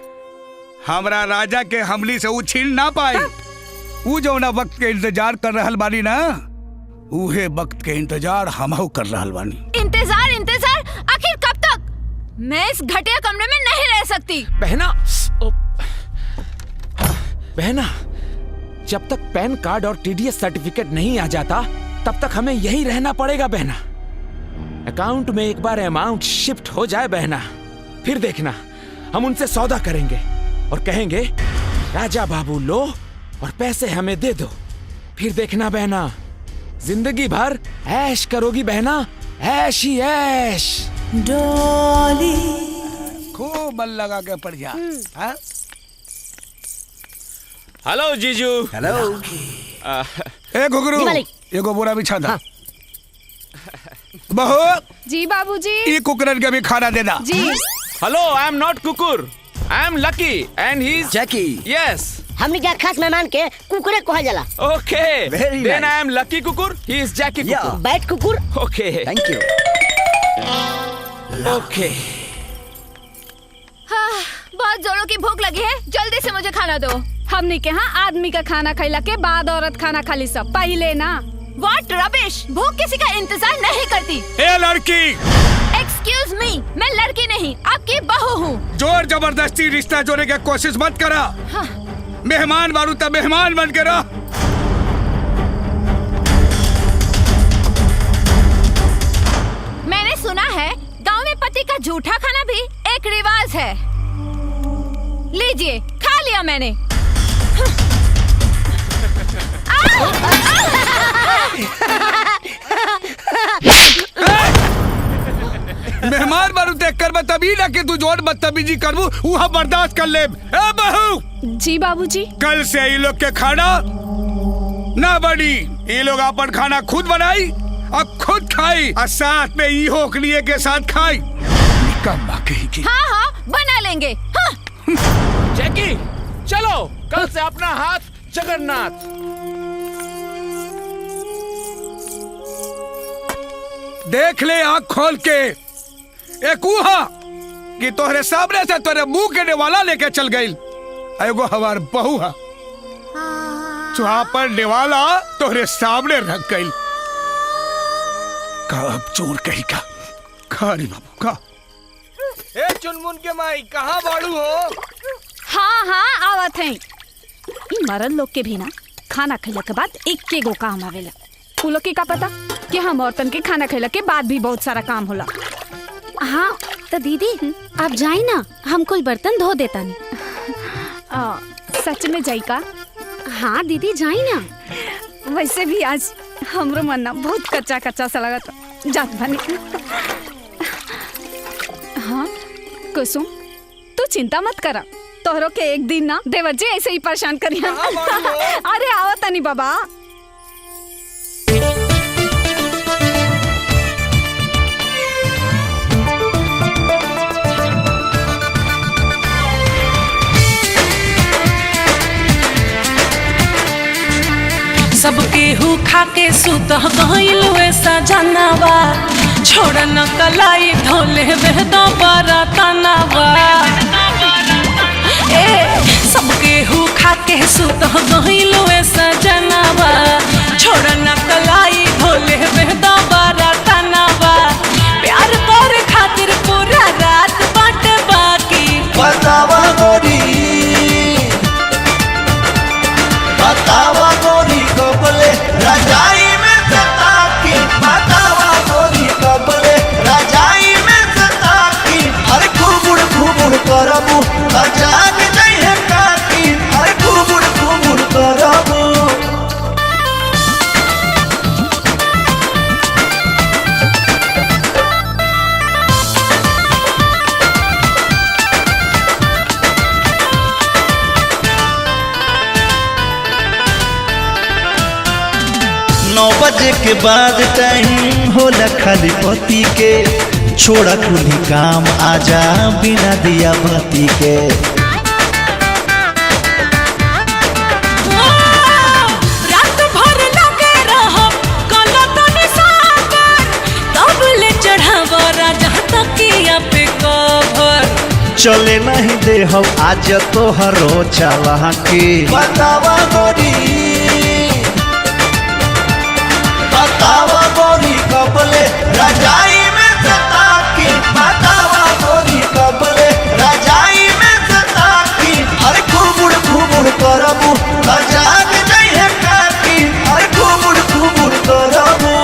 हमरा राजा के हमली से वो छीन ना पाई। वो जो ना वक्त के इंतजार कर रहल बानी ना, उहे वक्त के इंतजार हमहू कर रहल बानी। इंतजार इंतजार, आखिर कब तक? मैं इस घटिया कमरे में नहीं रह सकती। बहना, जब तक पैन कार्ड और टीडीएस सर्टिफिकेट नहीं आ जाता, तब तक हमें यही रहना पड़ेगा बहना। अकाउंट में एक बार अमाउंट शिफ्ट हो जाए बहना, फिर देखना, हम उनसे सौदा करेंगे और कहेंगे राजा बाबू लो और पैसे हमें दे दो। फिर देखना बहना, जिंदगी भर ऐश करोगी बहना, ऐश ही ऐश। डोली खूब बल लगा के पड़ जा। हेलो जीजू। हेलो। ए घुघरू, एगो बोरा बिछा दा। बहू जी बाबूजी, ई कुकरन के भी खाना दे दा। जी। हेलो, आई एम नॉट कुकुर, I am Lucky and he is Jacky. Yes, हमने क्या खास मेहमान के कुकुरे कहा जाला। Okay, Very then nice. I am Lucky कुकुर, ही इज जैकी कुकुर। बैठ कुकुर। Okay, thank you. ओके। हाँ, बहुत जोरों की भूख लगी है, जल्दी से मुझे खाना दो। हमने के यहाँ आदमी का खाना खैला के बाद औरत खाना खाली, सब पहले ना। What rubbish! भूख किसी का इंतजार नहीं करती। ए लड़की, Excuse me, मैं लड़की नहीं, आपकी बहू हूँ। जोर जबरदस्ती रिश्ता जोड़ने की कोशिश मत करा। हाँ। मेहमान बारू तब मेहमान बन के रह। मैंने सुना है गांव में पति का जूठा खाना भी एक रिवाज है। लीजिए, खा लिया मैंने। मेहमान बारू देख कर तभी ना कि तू जोर बदतमीजी करबू, वहाँ बर्दाश्त कर ले। ए बहू। जी बाबूजी। कल से ये लोग के खाना ना बनी, ये लोग अपन खाना खुद बनाई और खुद खाई और साथ में ई होकलिए के साथ खाई। निकम्मा कहीं की। हाँ हाँ, बना लेंगे। हाँ। जैकी, चलो, कल से अपना हाथ जगन्नाथ। देख ले आँख खोल के, एक ऊहा कि तोहरे सामने से तोरे मुंह के वाला लेके चल गई। एगो हमार बहू है चौहापर निवाला तोहरे सामने रख गई। कब चोर कही का रे बाबू का। ए चुनमुन के माई कहाँ बाड़ू हो? हाँ हाँ आवत हैं। मरद लोग के भी ना खाना खैला के बाद एक गो काम आवेला। उ लोग के का पता कि हम औरतन के खाना खैला के बाद भी बहुत सारा काम होला। हाँ तो दीदी आप जाई ना, हम कुल बर्तन धो देता नहीं। सच में जाई का? हाँ दीदी जाई ना। वैसे भी आज हमरो मन ना बहुत कच्चा कच्चा सा लगा था। जात बनी। हाँ कुसुम तू चिंता मत करा, तोहरो के एक दिन ना देवर जी ऐसे ही परेशान करिया। अरे आओ तनी बाबा। सबके हु खाके सुत गइल वैसा जानवा, छोड़ न कलाई धोले बेहदा बरतनवा। ए सबके हु खाके सुत गइल वैसा जानवा, छोड़ न कलाई धोले बेहदा बरतनवा। प्यार कर खातिर पूरा रात बाटे बाकी बतावा गोरी, बतावा गोरी कबले रजाई में सता की, बतावा गोरी कबले रजाई में सता की। अरे घुमुड़ घुमुड़ करबू अजान नहीं है काकी, अरे घुमुड़ घुमुड़ करबू। नौ बजे के बाद टाइम होला खाली पति के, छोड़ा कुली काम आजा बिना दिया बत्ती के। रात भर लगे रहब गलत निशान, तब ले चढ़ाव राजा तकिया पे कवर। चले नहीं दे हम आज तोहरो चाला के। बतावा गोरी, बतावा गोरी कबले रजाई में सता की, बतावा गोरी कबले रजाई में सता की। अरे घुमुड़ घुमुड़ करबू अजान नहीं है काकी, अरे घुमुड़ घुमुड़ करबू।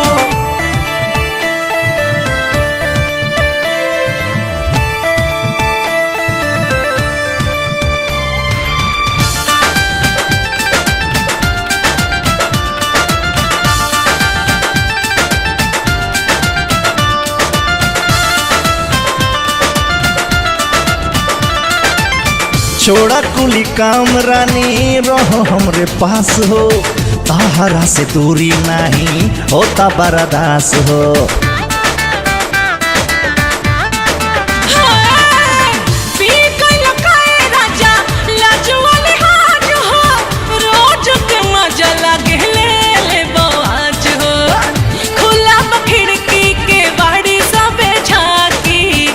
छोड़ा कुली काम रानी रहो हमरे पास हो, ताहरा से दूरी नहीं होता बर्दाश्त हो। पी गइल काहे राजा लाज वाले हाज हो, रोज के मजा लागे ले बवाज हो। खुला खिड़की के बाड़ी सबे झांकी,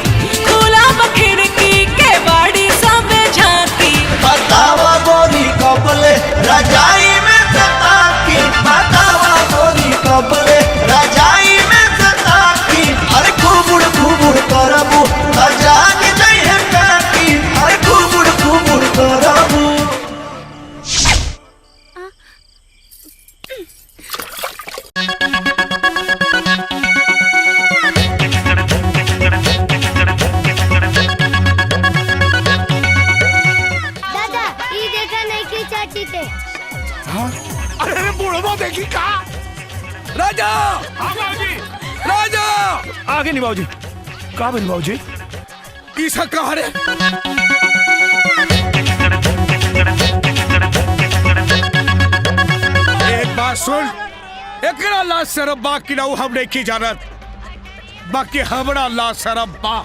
खुला खिड़की के बाड़ी सबे झांकी। बतावा गोरी कबले रजाई में सता की, बतावा गोरी कबले रजाई में सता की। अरे घुमुड़ घुमुड़ करबू अजान नहीं है काकी, अरे घुमुड़ घुमुड़ करबू। दादा ये देखा नहीं की चाची के। अरे बुढ़वा देखी का। राजा राजा आगे नहीं बाबूजी। का बन बाबूजी? ईसा कहाँ रे? एक बात सुन, एकरा ला शरम बा कि ना हम नहीं की जानत, बाकी हमरा ला शरम बा।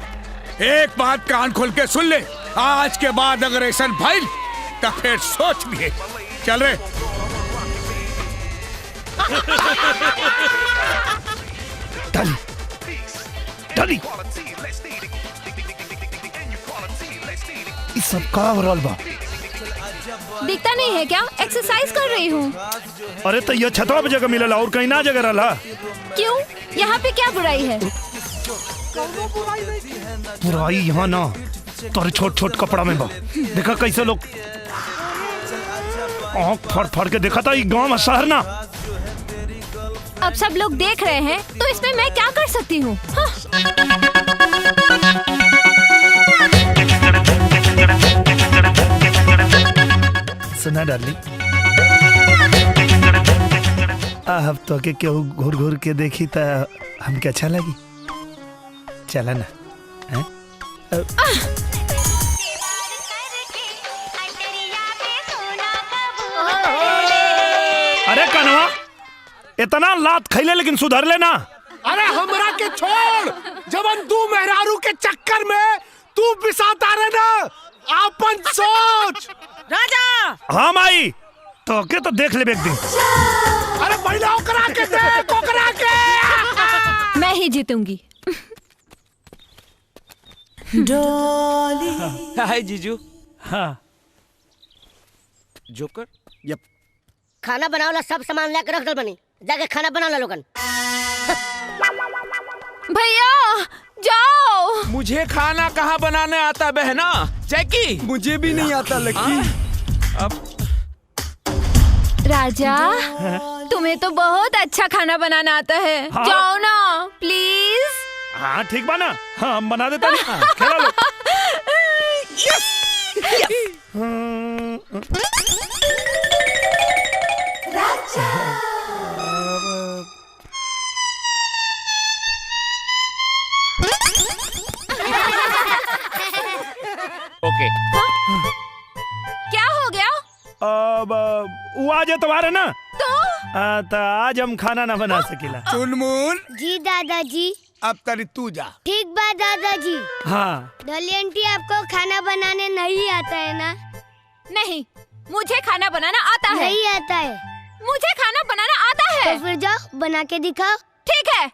एक बात कान खोल के सुन ले, आज के बाद अगर ऐसा भइल तो फिर सोच लिए। चल रे। डली डली ये सब का हो रहल बा? दिखता नहीं है क्या? एक्सरसाइज कर रही हूँ। अरे तो ये छतवा पे जगह मिलला और कहीं ना जगह रहला। क्यों? यहाँ पे क्या बुराई है? बुराई यहाँ ना तोरे छोट छोट कपड़ा में बा। देखा कैसे लोग आँख फाड़ फाड़ के देखा था ये गाँव में शहर ना। अब सब लोग देख रहे हैं तो इसमें मैं क्या कर सकती हूँ? सुना डार्लिंग, अब तो के क्यों घूर घूर के देखी तो हमके अच्छा लगी। चला ना हैं? अरे कनवा इतना लात खैले लेकिन सुधर लेना। अरे हमरा के छोड़, जबन तू मेहरारू के चक्कर में तू पिसाता रहे ना, आपन सोच। राजा। हाँ माई, तो के तो देख ले एक दिन। अरे पहले ओकरा के देख, ओकरा के। मैं ही जीतूंगी। डॉली। हाय जीजू। हाँ। जोकर। यप। खाना बनावला सब सामान लेकर रख दल बनी, जाके खाना बना ला लोगन। भैया जाओ। मुझे खाना कहाँ बनाने आता बहना? जैकी मुझे भी नहीं आता लकी। अब राजा तुम्हें तो बहुत अच्छा खाना बनाना आता है। हाँ? जाओ ना प्लीज। हाँ ठीक बा ना, हाँ हम बना देता नहीं। खेला लो। ओके। क्या हो गया? अब वो आज एतवार है ना, तो आज हम खाना ना बना सकेला। चुनमुन। जी दादाजी। अब तरी तू जा। ठीक बात दादाजी। हाँ। डॉली आंटी आपको खाना बनाने नहीं आता है ना? नहीं, मुझे खाना बनाना आता है। नहीं आता है? मुझे खाना बनाना आता है। तो फिर जाओ बना के दिखाओ। ठीक है,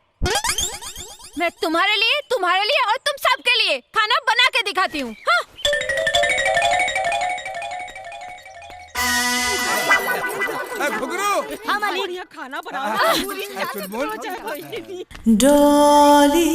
मैं तुम्हारे लिए और तुम सबके लिए खाना बना के दिखाती हूँ। हाँ? बढ़िया खाना बना। डॉली।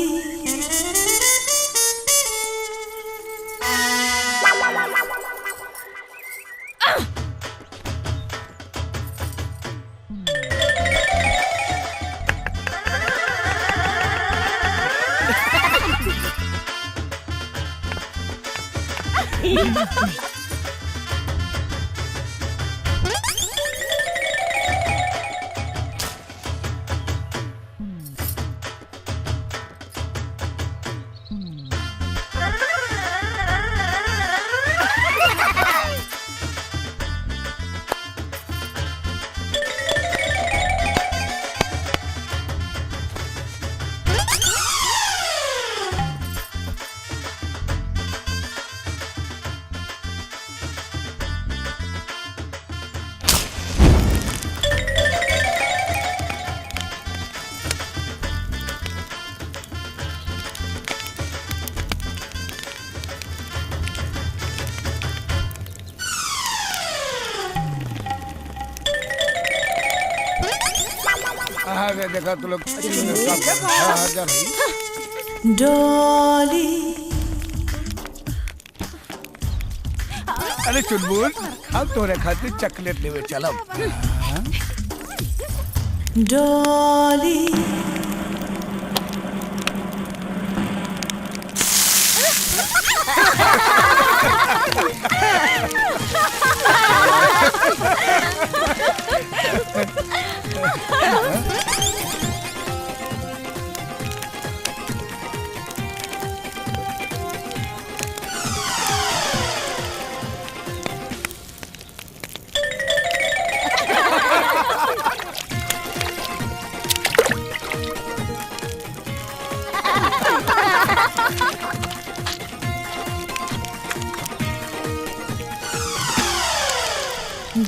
देखा तो लोग डॉली। अरे चुनमुन, अब तोरे खातिर चॉकलेट लेवे चलब। डॉली।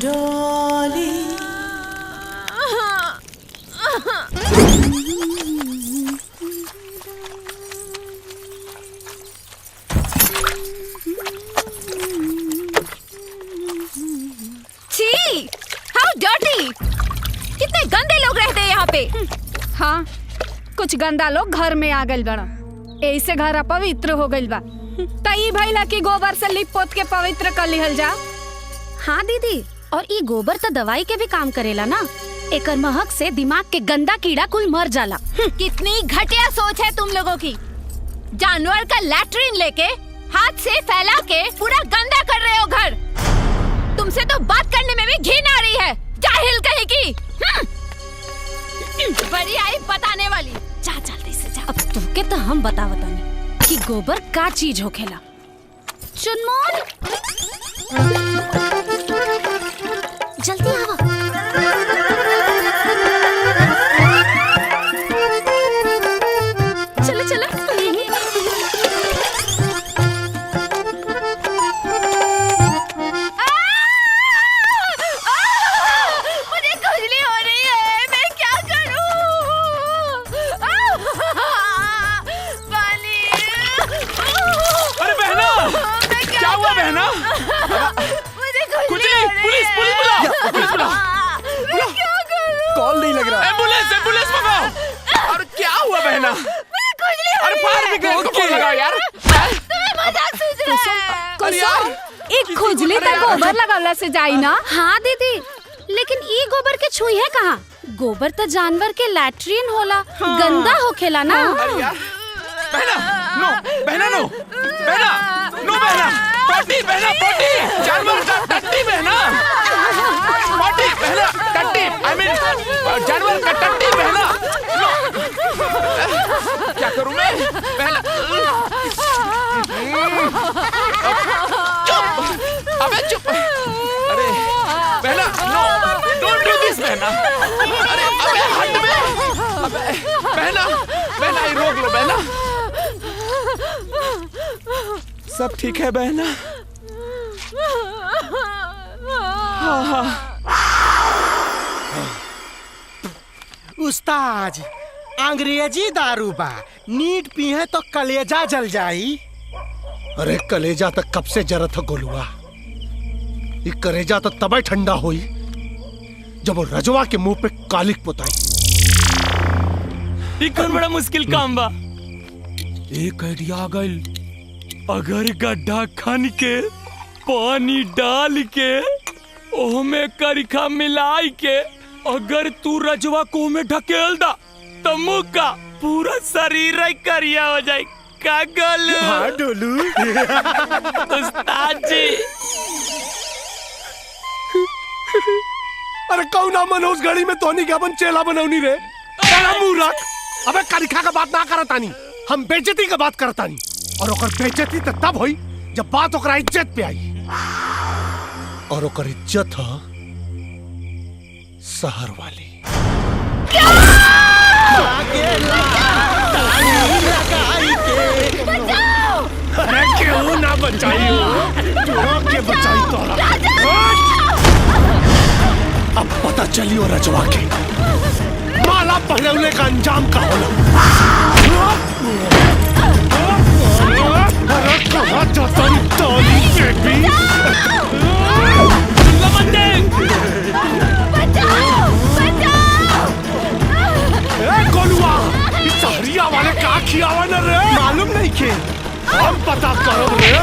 डॉली। पे। हाँ, कुछ गंदा लोग घर में आ गइल बड़ा, ऐसे घर अपवित्र हो गइल बा। त ई भइला कि गोबर से लिप पोत के पवित्र कर लिहल जा। हाँ दीदी, और ये गोबर तो दवाई के भी काम करेला ना। एकर महक से दिमाग के गंदा कीड़ा कुल मर जाला। कितनी घटिया सोच है तुम लोगों की। जानवर का लैट्रिन लेके हाथ से फैला के पूरा गंदा कर रहे हो घर। तुमसे तो बात करने में भी घिन आ रही है, जाहिल कहीं की। बड़ी आई बताने वाली। जा जल्दी से जा। अब तुमके तो हम बतावतानी कि गोबर का चीज होखेला। चुनमुन, जल्दी आवा। चलो चलो। मुझे खुजली हो रही है, मैं क्या करूं? पानी। अरे बहना, क्या हुआ बहना? मुझे खुजली, पुलिस पुलिस बुलाओ, पुलिस बुलाओ। मैं क्या करूं? कॉल नहीं लग रहा। एम्बुलेंस एम्बुलेंस मंगाओ। और क्या हुआ बहना? मुझे खुजली हो अरे रही फायर है। ब्रिगेड को फोन लगाओ यार। तुम्हें मजाक सूझ रहा है। कुसुम, एक खुजली तक गोबर लगावला से जाई ना। हाँ दीदी, लेकिन ई गोबर के छुई है कहाँ? गोबर तो जानवर के लैट्रिन होला, गंदा होखेला ना। बहना नो, बहना नो, बहना नो, बहना पोटी, बहना पोटी, जानवर का टट्टी बहना, पोटी बहना, टट्टी, आई मीन जानवर का टट्टी बहना। क्या करूं मैं बहना? चुप, अबे चुप। अरे बहना नो, डोंट डू दिस बहना। अरे अबे हट में, अबे बहना, बहना ये रोक लो बहना। सब ठीक है बहना? हाँ। उस्ताद, अंग्रेजी दारू बा, नीट पीहे तो कलेजा जल जाई। अरे कलेजा तक कब से जरत है गोलुआ। ये कलेजा तो तबे ठंडा हुई जब वो रजवा के मुंह पे कालिक पुताई। ये कौन बड़ा मुश्किल काम बा। एक आइडिया आ गइल। अगर गड्ढा खन के पानी डाल के ओमे करिखा मिलाई के अगर तू रजवा को में ढकेल दा तो मुंह का पूरा शरीर ही करिया हो जाए। का गोलू? हाँ डोलू। उस्ताद जी। अरे कौना मनोज गाड़ी में तोनी के अपन चेला बनौनी रे। मुंह रख। अबे करिखा का बात ना करतानी, हम बेइज्जती का बात करतानी। और ओकर बेइज्जती तो तब हुई जब बात ओकरा इज्जत पे आई। और ओकर इज्जत है शहर वाली। अरे क्यों ना बचाई हो? के बचाई तोरा। अब पता चली हो रजवा के माला पहलौले का अंजाम का होला। अरे कहाँ जाता है टोली बेबी? गोलुआ, इस सहरिया वाले का खियावा न रे? मालूम नहीं के हम पता करो रे।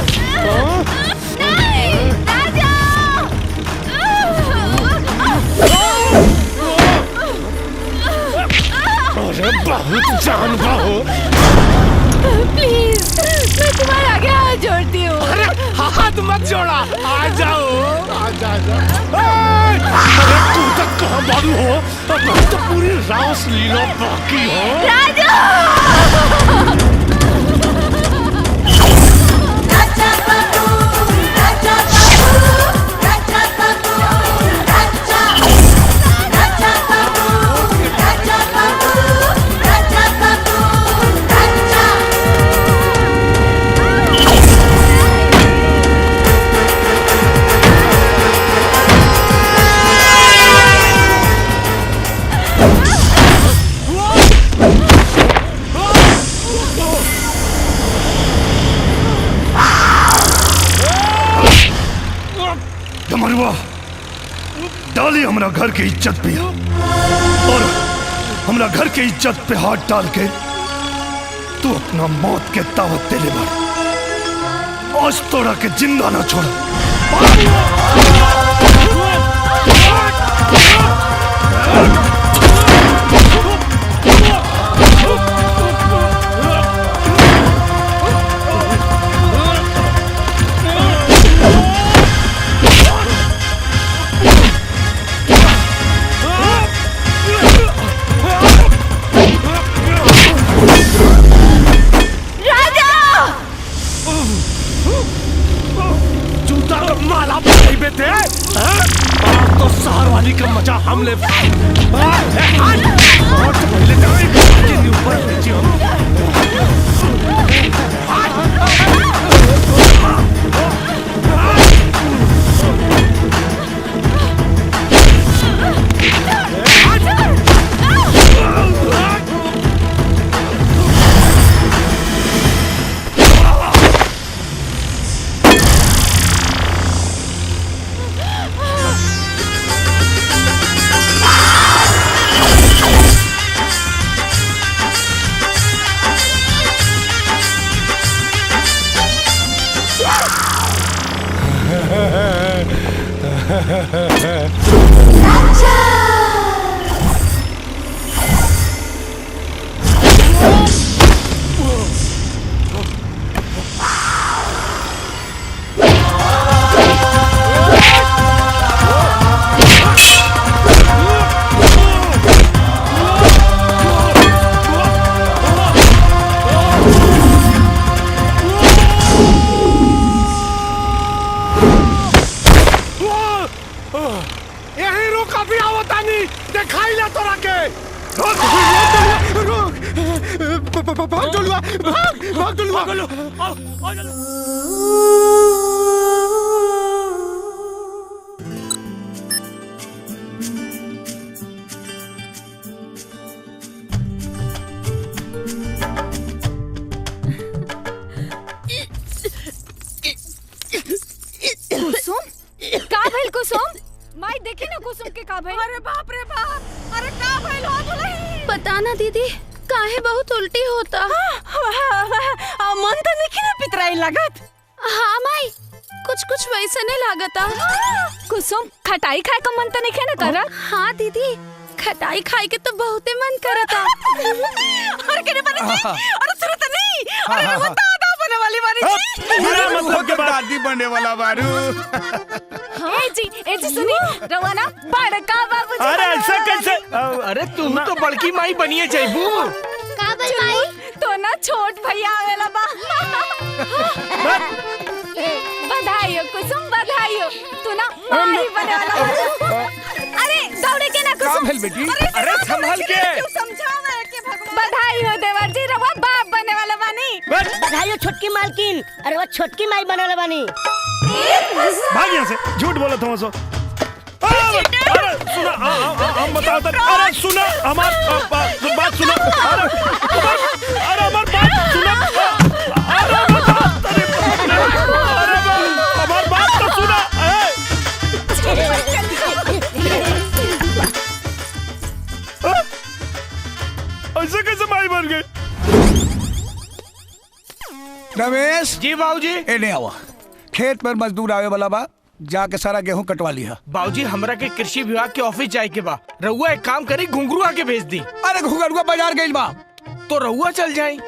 अरे बहुत जानवा हो। प्लीज, मैं तुम्हारे आगे हाथ जोड़ती हूँ। अरे हाथ मत जोड़ा, आ जाओ, आ जाओ। अरे तू तक कहाँ बारू हो? अब तो पूरी रास लीला बाकी हो। डाली हमारा घर की इज्जत भी और हमरा घर के इज्जत पे हाथ डाल के तू अपना मौत के दावत दे ले बाड़। आज तोड़ा के जिंदा ना छोड़ा। तो शहर वाली का मजा हम ले पता ना दीदी काहे बहुत उल्टी होता। मन तो नहीं ना पितराई लागत। हाँ माई कुछ कुछ वैसे नहीं लागता। कुसुम खटाई खाए का मन तो नहीं ना करा? हाँ दीदी खटाई खाए के तो बहुते मन करता। अरे केने बने जी? अरे सुरत नहीं। अरे मैं दादा बने वाली बारी जी। मतलब के दादी बनने वाला बारू। ए जी सुनी रवाना बड़का बाबूजी। अरे ऐसा कैसे? अरे तुम तो बड़की माई बनिए जाइबू। का भाई तो ना छोट भैया आवेला बा। बधाई हो कुसुम बधाई हो। तू ना माई बने वाला। अरे दौड़े के ना कुसुम। का भेल बेटी? अरे संभल के। समझावे के भगवान। बधाई हो देवर जी रवा बाप बने वाला बानी। बधाई हो छोटकी मालकिन। अरे वो छोटकी माई बने वाला बानी। भाग यहाँ से झूठ बोला तुम सो। अरे सुना हम बताओ तो। अरे सुना हमार बात सुना। अरे हमार बात सुना। अरे हमार बात तो सुना। ऐसे कैसे माई बन गई? रमेश जी बाबूजी। एने आवा खेत पर मजदूर आवे वाला बा जाके सारा गेहूं कटवा लिया। बाबूजी हमरा के कृषि विभाग के ऑफिस जाए के बा। रहुआ एक काम करी घुंघरुआ के भेज दी। अरे घुंघरुआ बाजार गई बा तो रहुआ चल जाई।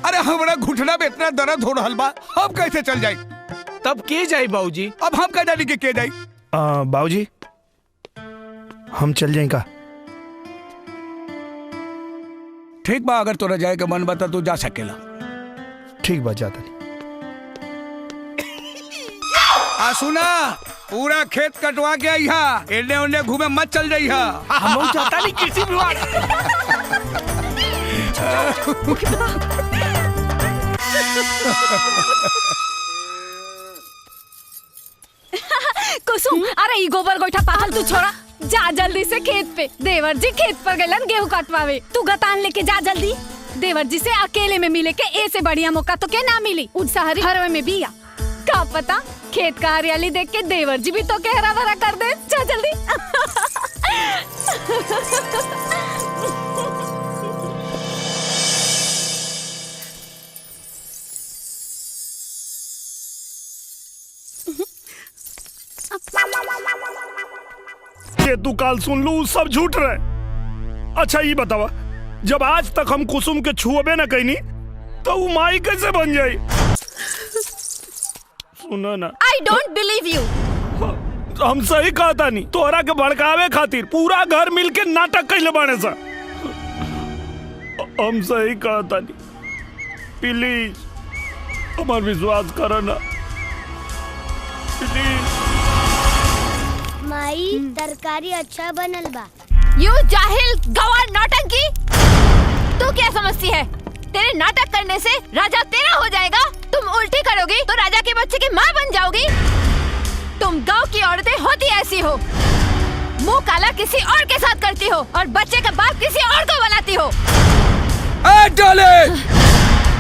अरे हमरा घुटना में इतना दर्द हो रहा बा हम कैसे चल जाई? तब के जाई बाबूजी? अब हम कह जानी के जाई? बाबूजी हम चल जाए का? ठीक बा अगर तोरा जाए के मन बता तू जा सकेला। ठीक बा जाता नहीं। सुना पूरा खेत कटवा के आई हा। एने ओने घूमे मत चल जाई हा। हम चाहता नहीं कृषि विभाग। कुसुम अरे ई गोबर गोइठा पागल तू छोड़ा। जा जल्दी से खेत पे। देवर जी खेत पर गलन गेहूं कटवावे। तू गतान लेके जा जल्दी। देवर जी से अकेले में मिले के ऐसे बढ़िया मौका तो के ना मिली। उत्साहरी हरवे में भी का पता खेत का हरियाली देख के देवर जी भी तो के हरा भरा कर दे। जा जल्दी। ये तू काल सुन लू सब झूठ रहे। अच्छा ये बतावा, जब आज तक हम कुसुम के छुएबे न कईनी तो वो माई कैसे बन जाई? सुनो ना, आई डोंट बिलीव यू। हम सही कहता नहीं, तोरा के भड़कावे खातिर पूरा घर मिलके नाटक कैले बाने सा। हम सही कहता नहीं, प्लीज हमार विश्वास करो ना प्लीज। माई तरकारी अच्छा बनल बा। यू जाहिल गवार नौटंकी, तू क्या समझती है? तेरे नाटक करने से राजा तेरा हो जाएगा। तुम उल्टी करोगी तो राजा के बच्चे की माँ बन जाओगी। तुम गांव की औरतें होती ऐसी हो, मुंह काला किसी और के साथ करती हो और बच्चे का बाप किसी और को बनाती हो। डोले,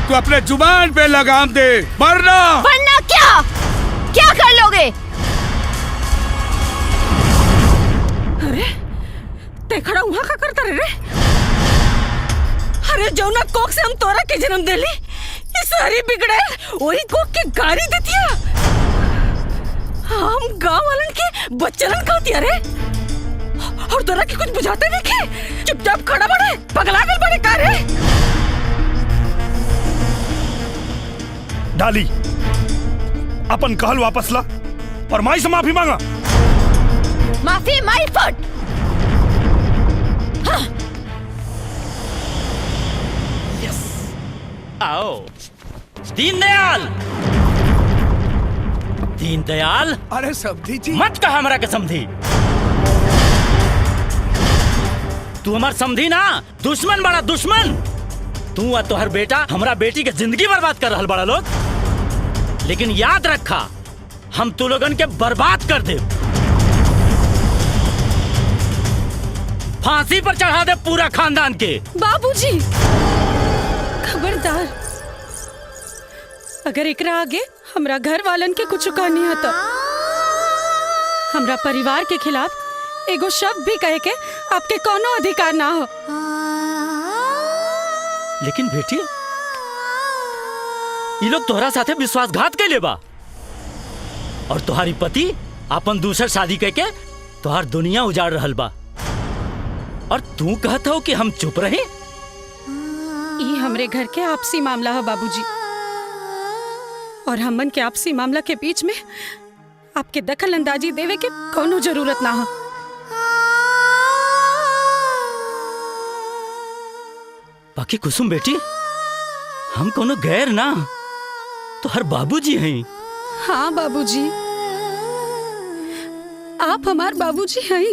तू अपने जुबान पे लगाम दे, वरना क्या कर लोगे? अरे ते खड़ा वहाँ का करता रे? अरे जौना कोक से हम तोरा के जन्म देली, ये सारी बिगड़े वही कोक के गाड़ी देतिया। हम गांव वालन के बच्चन कहतिया रे, और तोरा के कुछ बुझाते नहीं के? चुपचाप खड़ा बड़े, पगला गल बड़े का रे? डाली अपन कहल वापस ला और माई से माफी मांगा। माफी माई फुट। यस, आओ दीनदयाल। दीनदयाल, अरे समधी जी मत कहा हमरा के समधी। तू हमार समधी ना, दुश्मन बड़ा दुश्मन। तू और तोहर बेटा हमरा बेटी के जिंदगी बर्बाद कर रहल बड़ा लोग। लेकिन याद रखा, हम तू लोगन के बर्बाद कर दे, फांसी पर चढ़ा दे पूरा खानदान के। बाबूजी खबरदार, अगर एकरा आगे हमरा घर वालन के कुछ कहनी है तो हमरा परिवार के खिलाफ एगो शब्द भी कहे के आपके कोनो अधिकार ना हो। लेकिन बेटी, ये लोग तोहरा साथे विश्वासघात कैले बा, और तुम्हारी पति अपन दूसर शादी करके तोहार दुनिया उजाड़ रहल बा, और तू कहता हो कि हम चुप रहे? ये हमरे घर के आपसी मामला है बाबूजी, और हमन के आपसी मामला के बीच में आपके दखल अंदाजी देवे के कोनो जरूरत ना हो। बाकी कुसुम बेटी, हम कोनो गैर ना, तो हर बाबूजी हैं। हाँ बाबूजी, आप हमार बाबूजी हैं,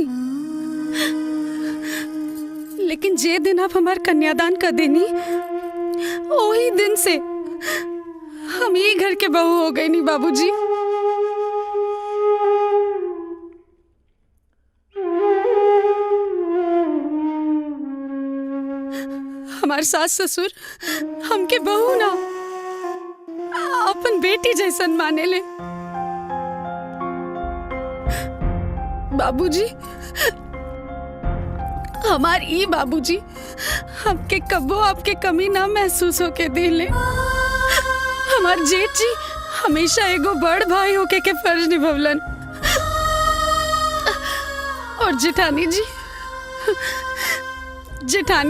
लेकिन जे दिन आप हमार कन्यादान कर देनी, वही दिन से हम ये घर के बहू हो गए नहीं बाबूजी। हमार सास ससुर हमके बहू ना, अपन बेटी जैसन माने ले। बाबूजी, हमार ई बाबूजी हमके कबो आपके कमी ना महसूस होके दिले। हमार जेठ जी हमेशा एगो बड़ भाई होके के फर्ज निभवलन, और जेठानी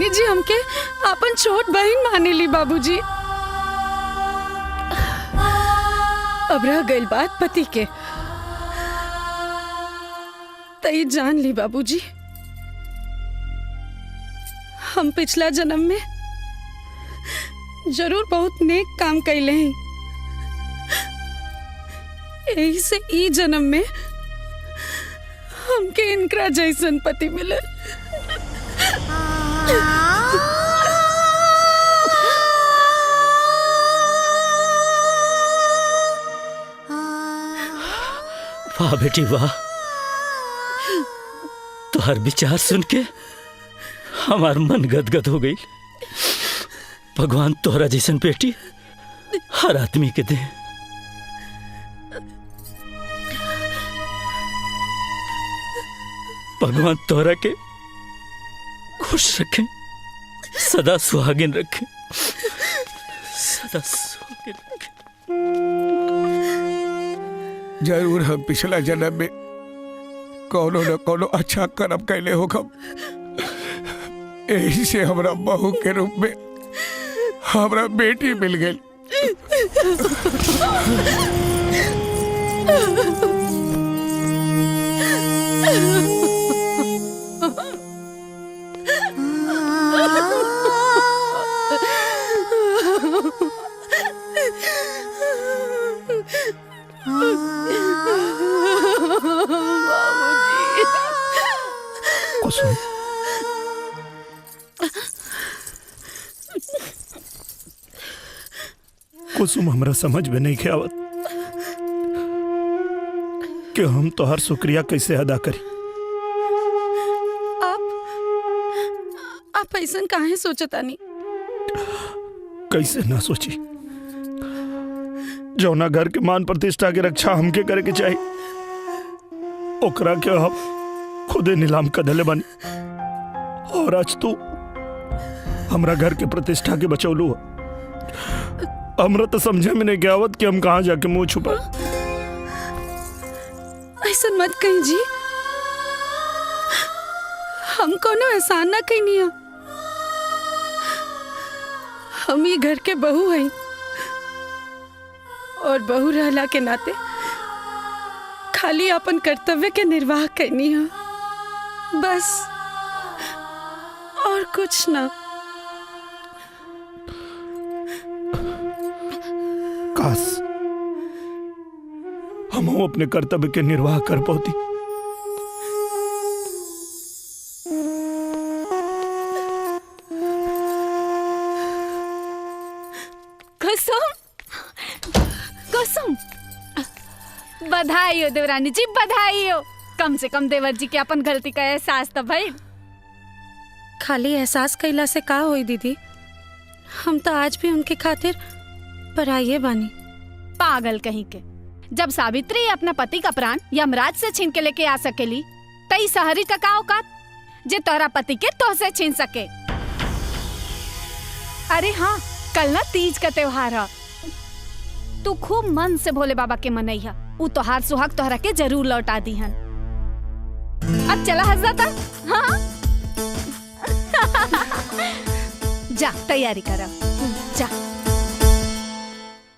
जी हमके अपन छोट बहन माने ली बाबूजी। अब रह गई बात पति के, तई जान ली बाबूजी, हम पिछला जन्म में जरूर बहुत नेक काम कैले हैं, यही से ई जन्म में हमके इनकरा जैसन पति मिले। वाह बेटी वाह, तो हर विचार सुन के हमार मन गदगद हो गई। भगवान तोहरा जैसन बेटी हर आदमी के दे। भगवान तोहरा के खुश रखे, सदा सुहागिन रखे, सदा सुहागिन रखे। जरूर हम पिछला जन्म में कोनो न कोनो अच्छा कर्म कैले होगा, यही से हमरा बहू के रूप में हमरा बेटी मिल गई। कुसुम, कुसुम हमरा समझ में नहीं आवत कि हम तोहर शुक्रिया कैसे अदा करी। आप ऐसा काहे सोचतानी? कैसे ना सोची, जौना घर के मान प्रतिष्ठा के रक्षा हमके करे के चाहिए, ओकरा के हम खुदे नीलाम कर देले बानी। और आज तू हमरा घर के प्रतिष्ठा के बचौलू हो। हमरा तो समझे में नहीं आवत कि हम कहाँ जाके मुंह छुपा। ऐसा मत कहीं जी, हम कोनो एहसान ना कहीं। हम ये घर के बहू हैं और बहू रहला के नाते खाली अपन कर्तव्य के निर्वाह करनी है, बस और कुछ ना। काश हम अपने कर्तव्य के निर्वाह कर पाती। कुसुम, कुसुम, बधाई हो देवरानी जी, बधाई हो। कम से कम देवर जी के अपन गलती का एहसास तो भाई। खाली एहसास कैला से का होई दीदी, हम तो आज भी उनके खातिर पराये बानी। पागल कहीं के, जब सावित्री अपना पति का प्राण यमराज से छीन के लेके आ सकेली, तई सहरी का का औकात जे तोरा पति के तो से छीन सके। अरे हाँ, कल ना तीज का त्योहार है, तू खूब मन से भोले बाबा के मनैया, उ तोहार सुहाग तोहरा के जरूर लौटा दी हन। अब चला हजरता, हाँ जा तैयारी करा, जा।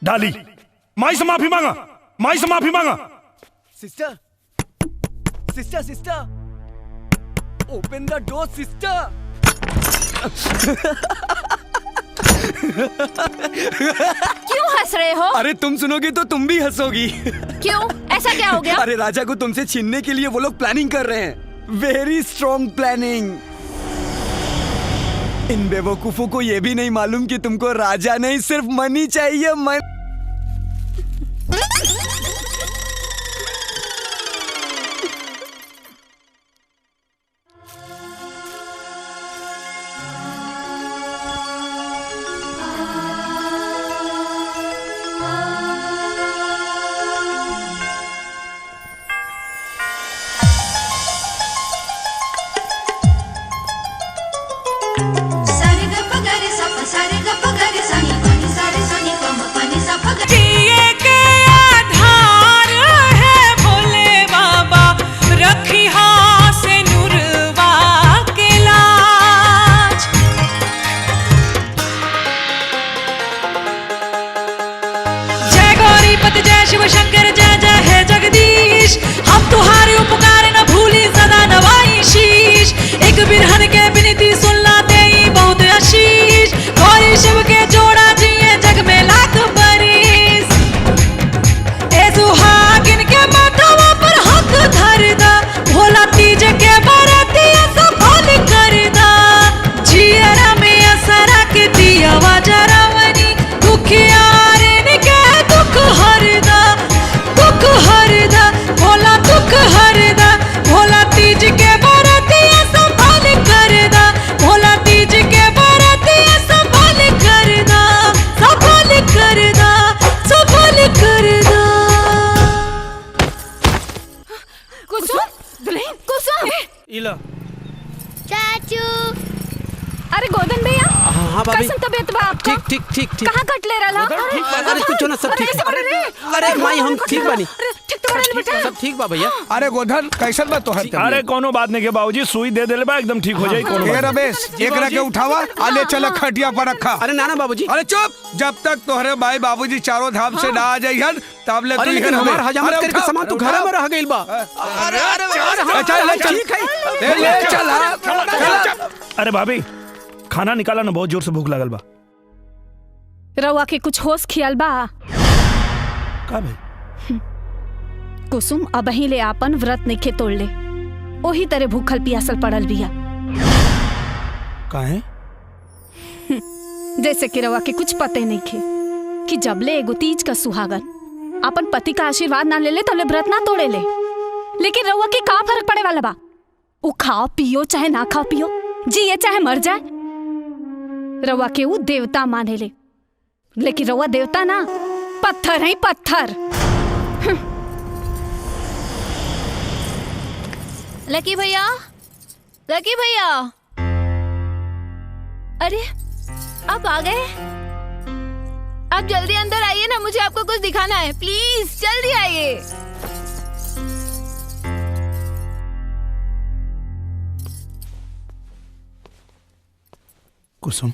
डाली, माई से माफी मांगा, माई से माफी मांगा। सिस्टर, सिस्टर, सिस्टर, ओपन द डोर सिस्टर। क्यों हंस रहे हो? अरे तुम सुनोगी तो तुम भी हंसोगी। क्यों? ऐसा क्या हो गया? अरे राजा को तुमसे छीनने के लिए वो लोग प्लानिंग कर रहे हैं, वेरी स्ट्रॉन्ग प्लानिंग। इन बेवकूफों को ये भी नहीं मालूम कि तुमको राजा नहीं सिर्फ मनी चाहिए, मन। भोला तीज के बरतिया संभाल कर हाँ भाभी। कैसन तबीयत बा आपका? ठीक ठीक ठीक ठीक। कहाँ कट ले रहा? अरे कुछ ना, सब ठीक। अरे माई हम ठीक बानी। ठीक तो बड़ा बेटा। सब ठीक बा भैया। अरे गोधन कैसन बा तोहर तबीयत? अरे कोनो बात नहीं के बाबूजी, सुई दे देले बा, एकदम ठीक हो जाई। कोनो ए रमेश, एकरा के उठावा, आले चल खटिया पर रखा। अरे नाना बाबूजी। अरे चुप, जब तक तोहरे भाई बाबूजी चारों धाम से ना आ जाइहन तब ले अरे लेकिन हमार हजामत करके सामान तो घर में रह गइल बा। चल ठीक है, ले चल। अरे भाभी, खाना निकाला ना, बहुत जोर से भूख लगल बा। रवा के कुछ होश खियाल बा? का भाई? कुसुम अब ही ले आपन व्रत नहीं तोड़ ले, ओही तरह भूखल पियासल पड़ल बिया। काहे? जैसे कि रवा के कुछ पते नहीं खे कि जबले एगो तीज का सुहागन अपन पति का आशीर्वाद ना ले ले तबले व्रत ना तोड़े ले। लेकिन रवा के का फर्क पड़े वाला बा? वो खाओ पियो चाहे ना खाओ पियो, जिए चाहे मर जाए, रवा के वो देवता माने ले। लेकिन रवा देवता ना, पत्थर है पत्थर। लकी भैया, लकी भैया, अरे आप आ गए? आप जल्दी अंदर आइए ना, मुझे आपको कुछ दिखाना है, प्लीज जल्दी आइए। कुसुम,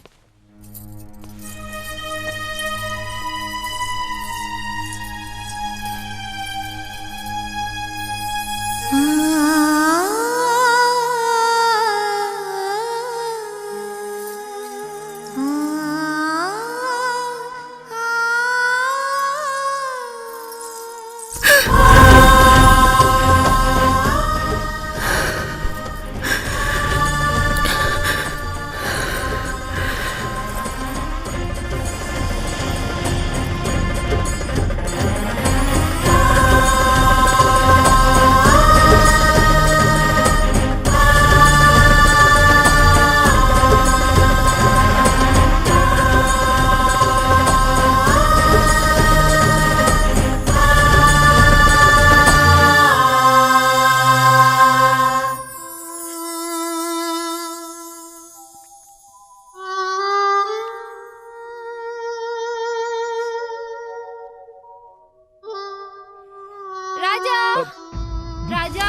राजा,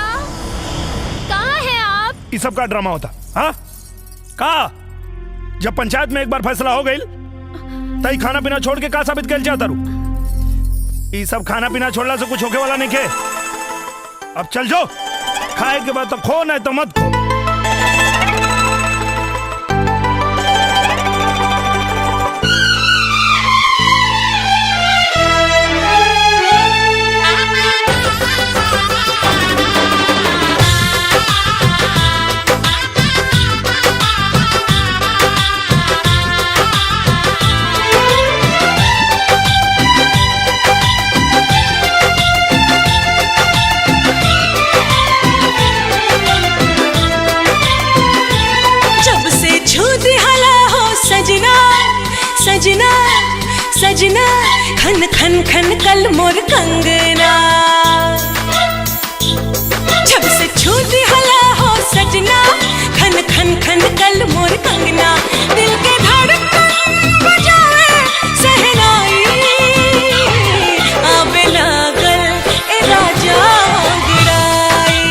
कहाँ हैं आप? ये सब का ड्रामा होता? हाँ, का जब पंचायत में एक बार फैसला हो गई तई खाना पीना छोड़ के का साबित कर चाहता रू? ये सब खाना पीना छोड़ला से कुछ होके वाला नहीं के। अब चल जाओ, खाए के बाद तो खो, नहीं तो मत खो। सजना सजना खन खन खन कल मोर कंगना, जब से छूट हला हो सजना खन खन खन कल मोर कंगना, दिल के धड़कन बजाए सहनाई आबे लागल ए राजा गिराई,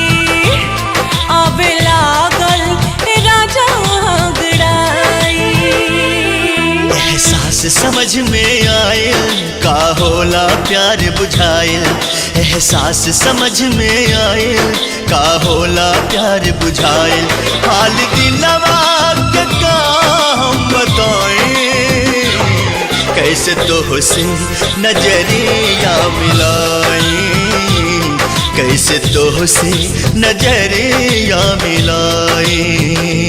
आबे लागल ए राजा गिराई। एहसास समझ में आयल का होला प्यार बुझायल, एहसास समझ में आयल का होला प्यार बुझायल, हाल दिलवा के का हम बताएं, कैसे तो से नजरिया मिलाएं, कैसे तो से नजरिया मिलाएं।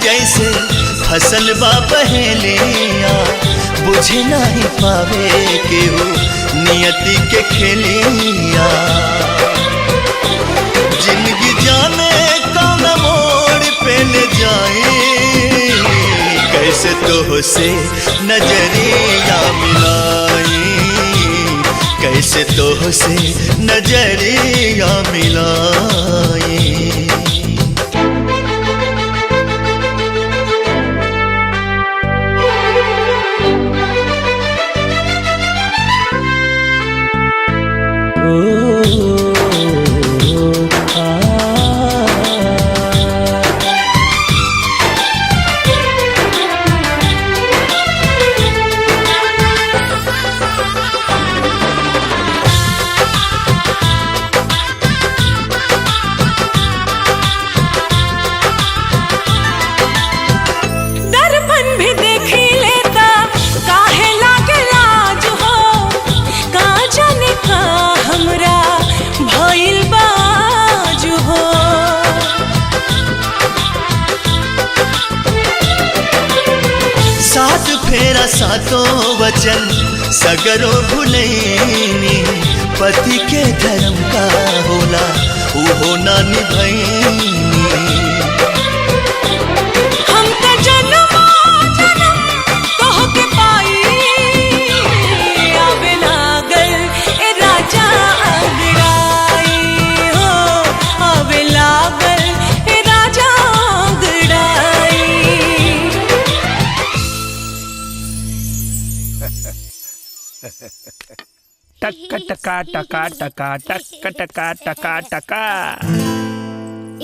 जैसे फसल बा पहेलिया बुझे नहीं पावे केहू नियति के खेलिया जिंदगी जाने कौन मोड़ पे ले जाए कैसे तो से नजरिया मिलाई कैसे तो से नजरिया मिलाई सातों वचन सगरो भुलैनी पति के धर्म का होला वो ना निभैनी हम तो जन्मों जन्म कह के पाई आवे लागल ए राजा अंगड़ाई हो आवे लागल ए राजा अंगड़ाई टका टका टका टका टका टका टका टका।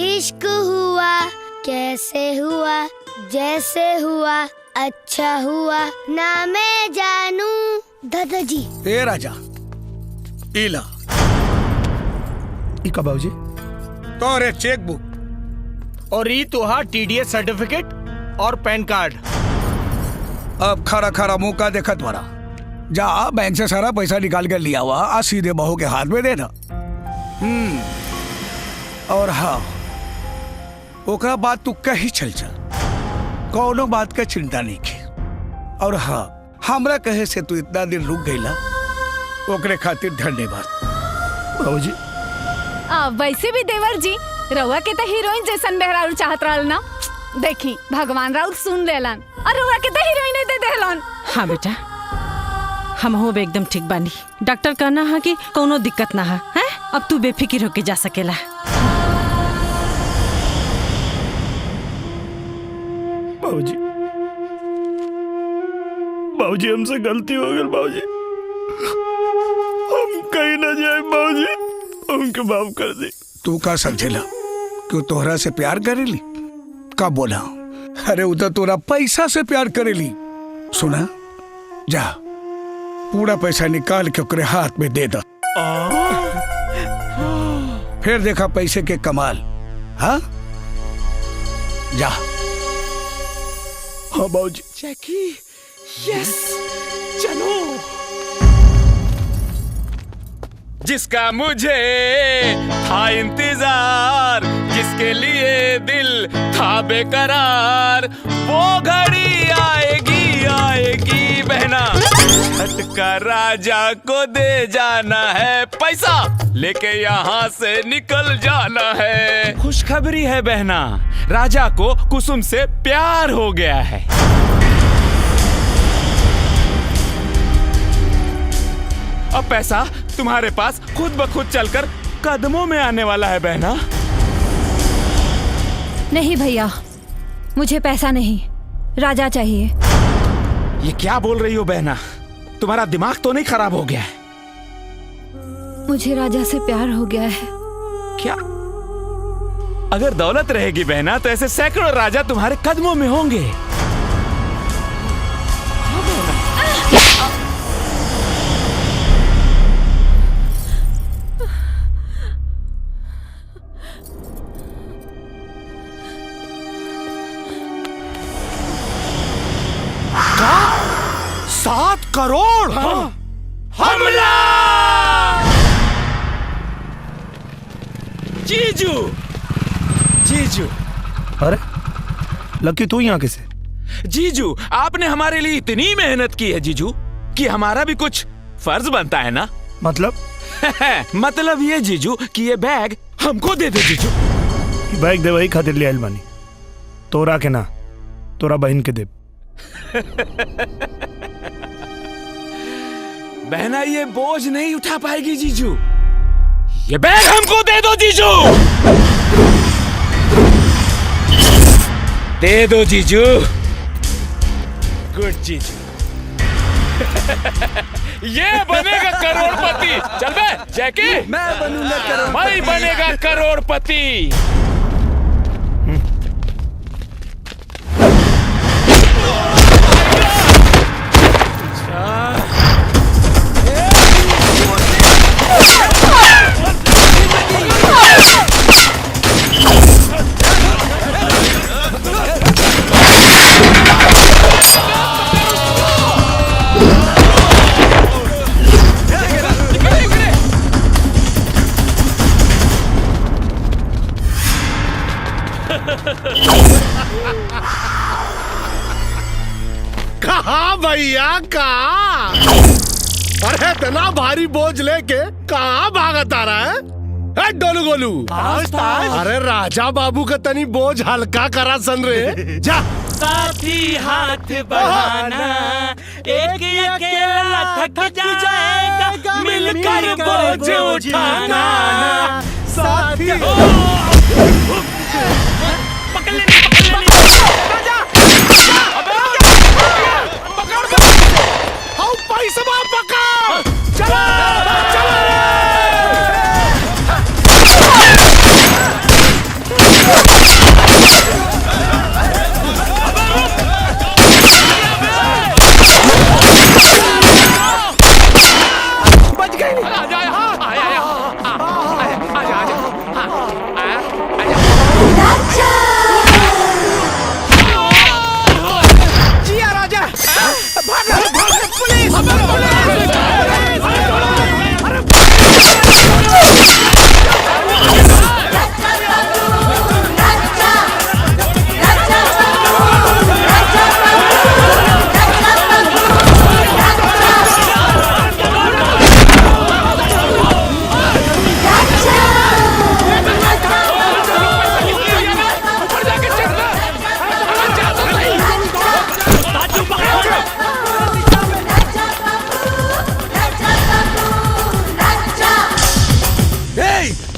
इश्क हुआ कैसे हुआ जैसे हुआ अच्छा हुआ ना मैं जानू दादाजी। ए राजा इला इका बाबूजी तोरे चेक बुक और ई तुहार टीडीएस सर्टिफिकेट और पैन कार्ड। अब खरा खरा मुंह का देखत बड़ा जा बैंक से सारा पैसा निकाल कर लिया हुआ आज सीधे बहू के हाथ में देना। और हाँ ओकरा बात तू कहीं चल कौनो बात का चिंता नहीं की। और हाँ हमरा कहे से तू इतना दिन रुक गईला ओकरे खातिर धन्यवाद बाबूजी। वैसे भी देवर जी रउआ के तो हीरोइन जैसन मेहरारू चाहत रहल ना। देखी भगवान राउत सुन लेलन और रउआ के तो हीरोइन दे देलन। हाँ बेटा हम हो एकदम ठीक बानी। डॉक्टर कहना है कि कोनो दिक्कत ना है, हैं? अब तू बेफिक्र होके जा सकेला। बाबूजी बाबूजी हमसे गलती हो गई बाबूजी हम कहीं ना जाए बाबूजी उनके माफ कर दे। तू का समझेला कि तोहरा से प्यार करेली का बोला? अरे उधर तोरा पैसा से प्यार करेली। सुना जा पूरा पैसा निकाल के ओकरे हाथ में दे दा फिर देखा पैसे के कमाल। हाँ जा। हाँ बाबूजी। जैकी यस चलो। जिसका मुझे था इंतजार जिसके लिए दिल था बेकरार वो घड़ी आएगी आएगी बहना झटका राजा को दे जाना है पैसा लेके यहाँ से निकल जाना है। खुशखबरी है बहना राजा को कुसुम से प्यार हो गया है। अब पैसा तुम्हारे पास खुद ब खुद चलकर कदमों में आने वाला है बहना। नहीं भैया मुझे पैसा नहीं राजा चाहिए। ये क्या बोल रही हो बहना तुम्हारा दिमाग तो नहीं खराब हो गया है? मुझे राजा से प्यार हो गया है। क्या? अगर दौलत रहेगी बहना तो ऐसे सैकड़ों राजा तुम्हारे कदमों में होंगे। क्या? 7 करोड़? हाँ। हमला! जीजू जीजू अरे लकी तू यहाँ कैसे? जीजू आपने हमारे लिए इतनी मेहनत की है जीजू कि हमारा भी कुछ फर्ज बनता है ना। मतलब? मतलब ये जीजू कि ये बैग हमको दे दे जीजू। बैग दे वही खातिर ले आइल बानी, तोरा के ना, तोरा बहन के दे। बहना ये बोझ नहीं उठा पाएगी जीजू, ये बैग हमको दे दो जीजू। दे दो जीजू। गुड जीजू। ये बनेगा करोड़पति। चल बे जैकी, मैं बनूंगा करोड़पति। मैं बनेगा करोड़पति। कहा भैया कहा? अरे इतना भारी बोझ लेके कहाँ भागत आ रहा है? डोलू गोलू, अरे राजा बाबू का तनी बोझ हल्का करा सन रे। जा साथी हाथ बढ़ाना, एक अकेला थक जाएगा, मिलकर बोझ उठाना। साथी पैसा पकड़, चला चला बच गई। जिया राजा, पुलिस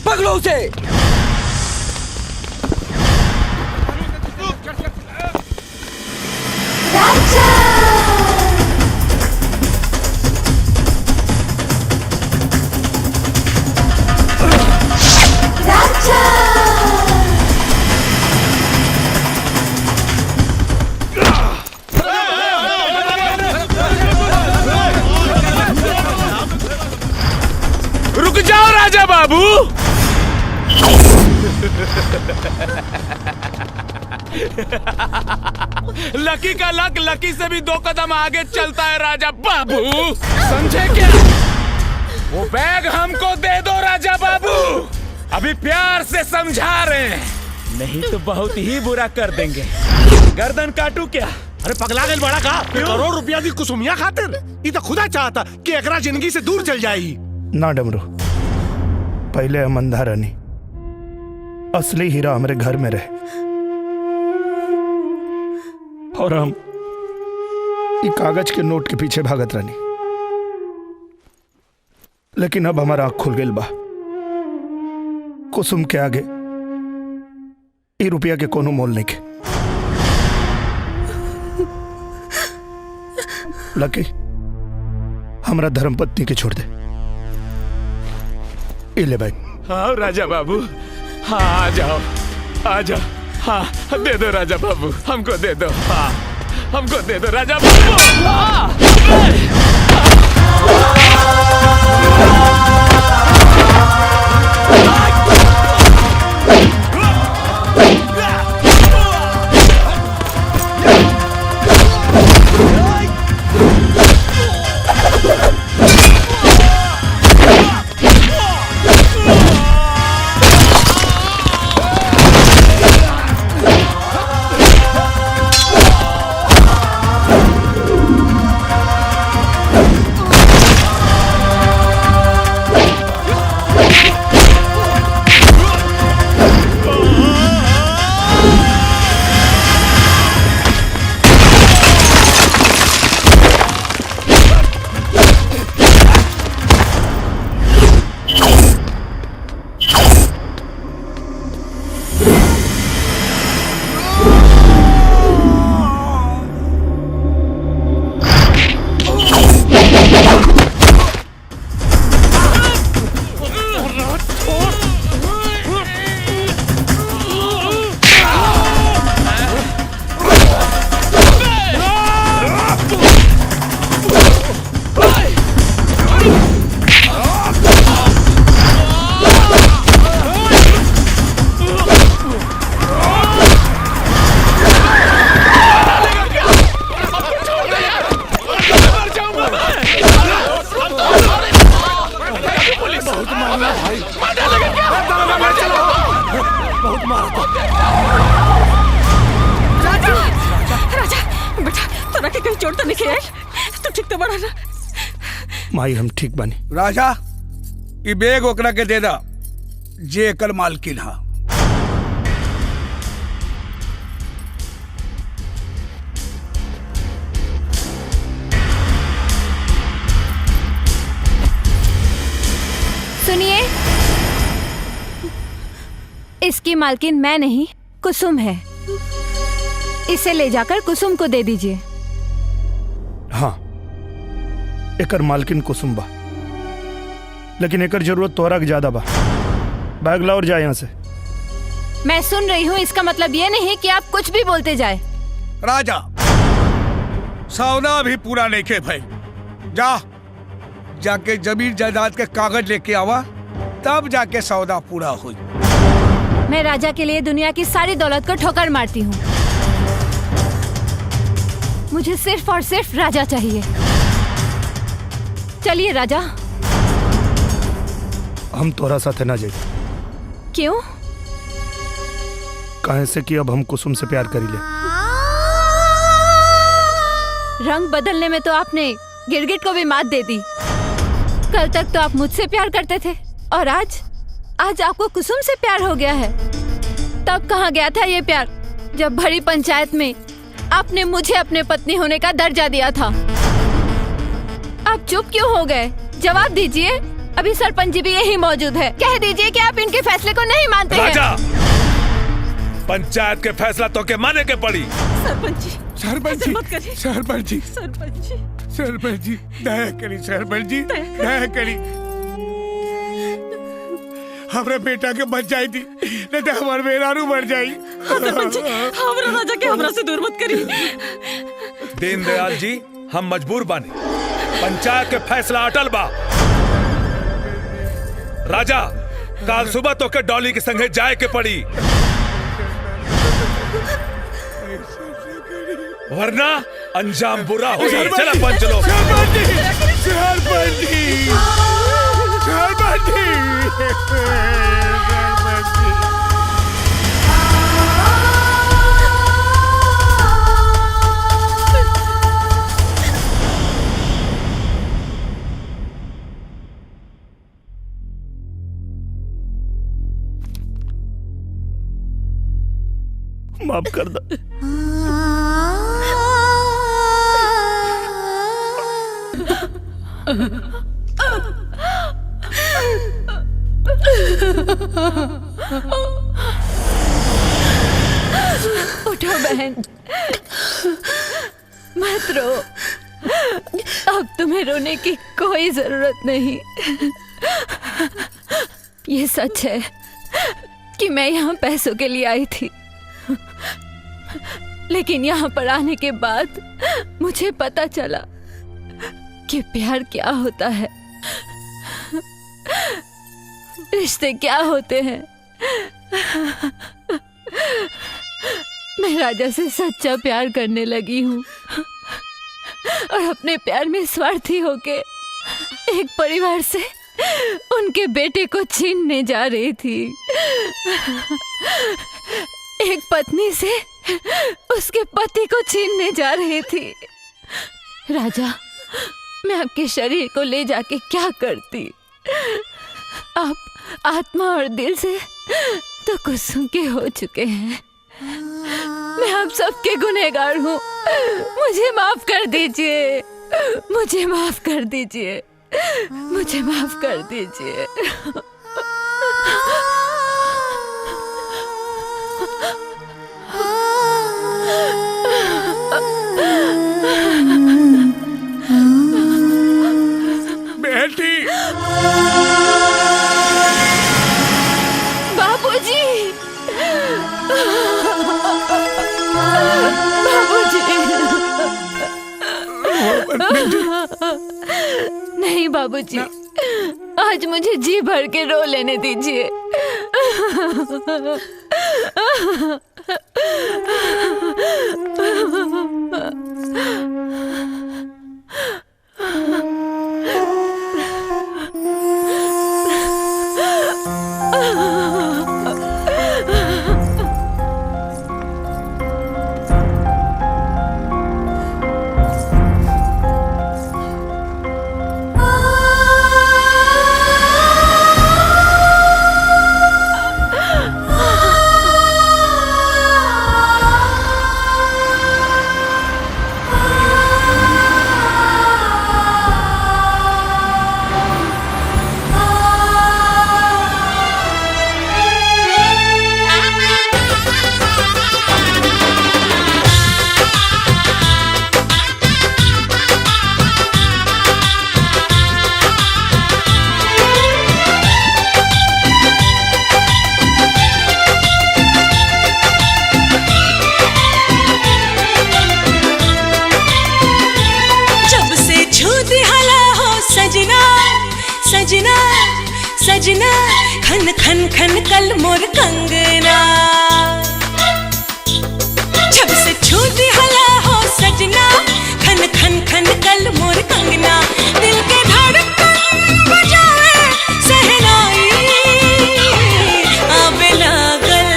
पकड़ो उसे। रुक जाओ राजा बाबू। लकी का लक लकी से भी 2 कदम आगे चलता है राजा बाबू, समझे क्या? वो बैग हमको दे दो राजा बाबू, अभी प्यार से समझा रहे हैं, नहीं तो बहुत ही बुरा कर देंगे। गर्दन काटू क्या? अरे पगला गल बड़ा का करोड़ रुपया दी कुसुमिया खातिर? ये तो खुदा चाहता कि एकरा जिंदगी से दूर चल जाई। ना डमरू, पहले हम अंधा रहनी, असली हीरा हमारे घर में रहे, और हम ये कागज के नोट के पीछे भागत रहनी। लेकिन अब हमारा आंख खुल गई बा, कुसुम के आगे ये रुपया के कोनो मोल नहीं के। लकी, हमारा धर्मपत्नी के छोड़ दे। ले भाई। हाँ राजा बाबू, हाँ आ जाओ आ जाओ, हाँ दे दो राजा बाबू, हमको दे दो, हाँ हमको दे दो राजा बाबू। कहीं चोट तो नहीं किया? तू ठीक तो बड़ा ना? माई हम ठीक बानी। राजा ई बैग ओकरा के दे दा जे एकर मालकिन हा। सुनिए, इसकी मालकिन मैं नहीं कुसुम है। इसे ले जाकर कुसुम को दे दीजिए। हाँ, एकर मालकिन कुसुम बा, लेकिन एकर जरूरत तोहरा के ज्यादा बा। बैग ला और जा यहाँ से। मैं सुन रही हूँ, इसका मतलब ये नहीं कि आप कुछ भी बोलते जाए। राजा सौदा भी पूरा नहीं खे भाई, जा जाके जमीन जायदाद के कागज लेके आवा, तब जाके सौदा पूरा हुई। मैं राजा के लिए दुनिया की सारी दौलत को ठोकर मारती हूँ। मुझे सिर्फ और सिर्फ राजा चाहिए। चलिए राजा। हम तोरा साथे ना जाए। क्यों? काहे से कि अब हम कुसुम से प्यार करी ले। रंग बदलने में तो आपने गिरगिट को भी मात दे दी। कल तक तो आप मुझसे प्यार करते थे और आज आपको कुसुम से प्यार हो गया है। तब कहाँ गया था ये प्यार, जब भरी पंचायत में आपने मुझे अपने पत्नी होने का दर्जा दिया था। आप चुप क्यों हो गए? जवाब दीजिए। अभी सरपंच जी भी यही मौजूद है। कह दीजिए कि आप इनके फैसले को नहीं मानते हैं। राजा, पंचायत के फैसला तो के माने के पड़ी। सरपंच जी, सरपंच जी, मत करिए। सरपंच जी, सरपंच जी, सरपंच जी, दया करी सरपंच जी, दया करी। हमारे बेटा के बच जाई थी, नहीं तो हमारे बेरारू मर जाई। सरपंच जी, हमरा राजा के हमरा से दूर मत करिए। दीनदयाल जी, हम मजबूर बानी। पंचायत के फैसला अटल बा। राजा, कल सुबह तो के डॉली के संगे जाए के पड़ी, वरना अंजाम बुरा हो। चला पंच लोग। सरपंच जी, सरपंच जी, सरपंच जी। माफ कर दो। उठो बहन, मत रो। अब तुम्हें रोने की कोई जरूरत नहीं। ये सच है कि मैं यहाँ पैसों के लिए आई थी, लेकिन यहाँ पर आने के बाद मुझे पता चला कि प्यार क्या होता है, रिश्ते क्या होते हैं। मैं राजा से सच्चा प्यार करने लगी हूँ और अपने प्यार में स्वार्थी होके एक परिवार से उनके बेटे को छीनने जा रही थी। एक पत्नी से उसके पति को छीनने जा रही थी। राजा, मैं आपके शरीर को ले जाके क्या करती? आप आत्मा और दिल से तो कुसुम के हो चुके हैं। मैं आप सबके गुनहगार हूँ। मुझे माफ कर दीजिए, मुझे माफ कर दीजिए, मुझे माफ कर दीजिए। बेटी, बाबूजी, बाबूजी। नहीं बाबूजी, आज मुझे जी भर के रो लेने दीजिए। सजना खन खन खन कल मोर कंगना जब से छूटी हला हो सजना खन खन खन कल मोर कंगना दिल के धड़कन बजाए सहनाई आवे लागल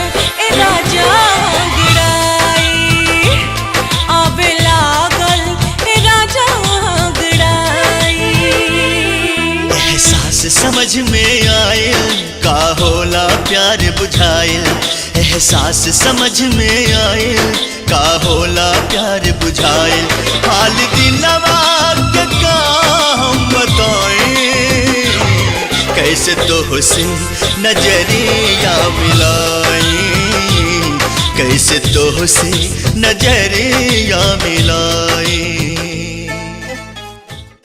ए राजा गिड़ाई आवे लागल ए राजा गिड़ाई एहसास समझ में आयल का होला प्यार बुझायल एहसास समझ में आयल का होला प्यार बुझायल हाल दिलवा के का हम बताएं कैसे तो से नजरिया मिलाएं कैसे तो से नजरिया मिलाएं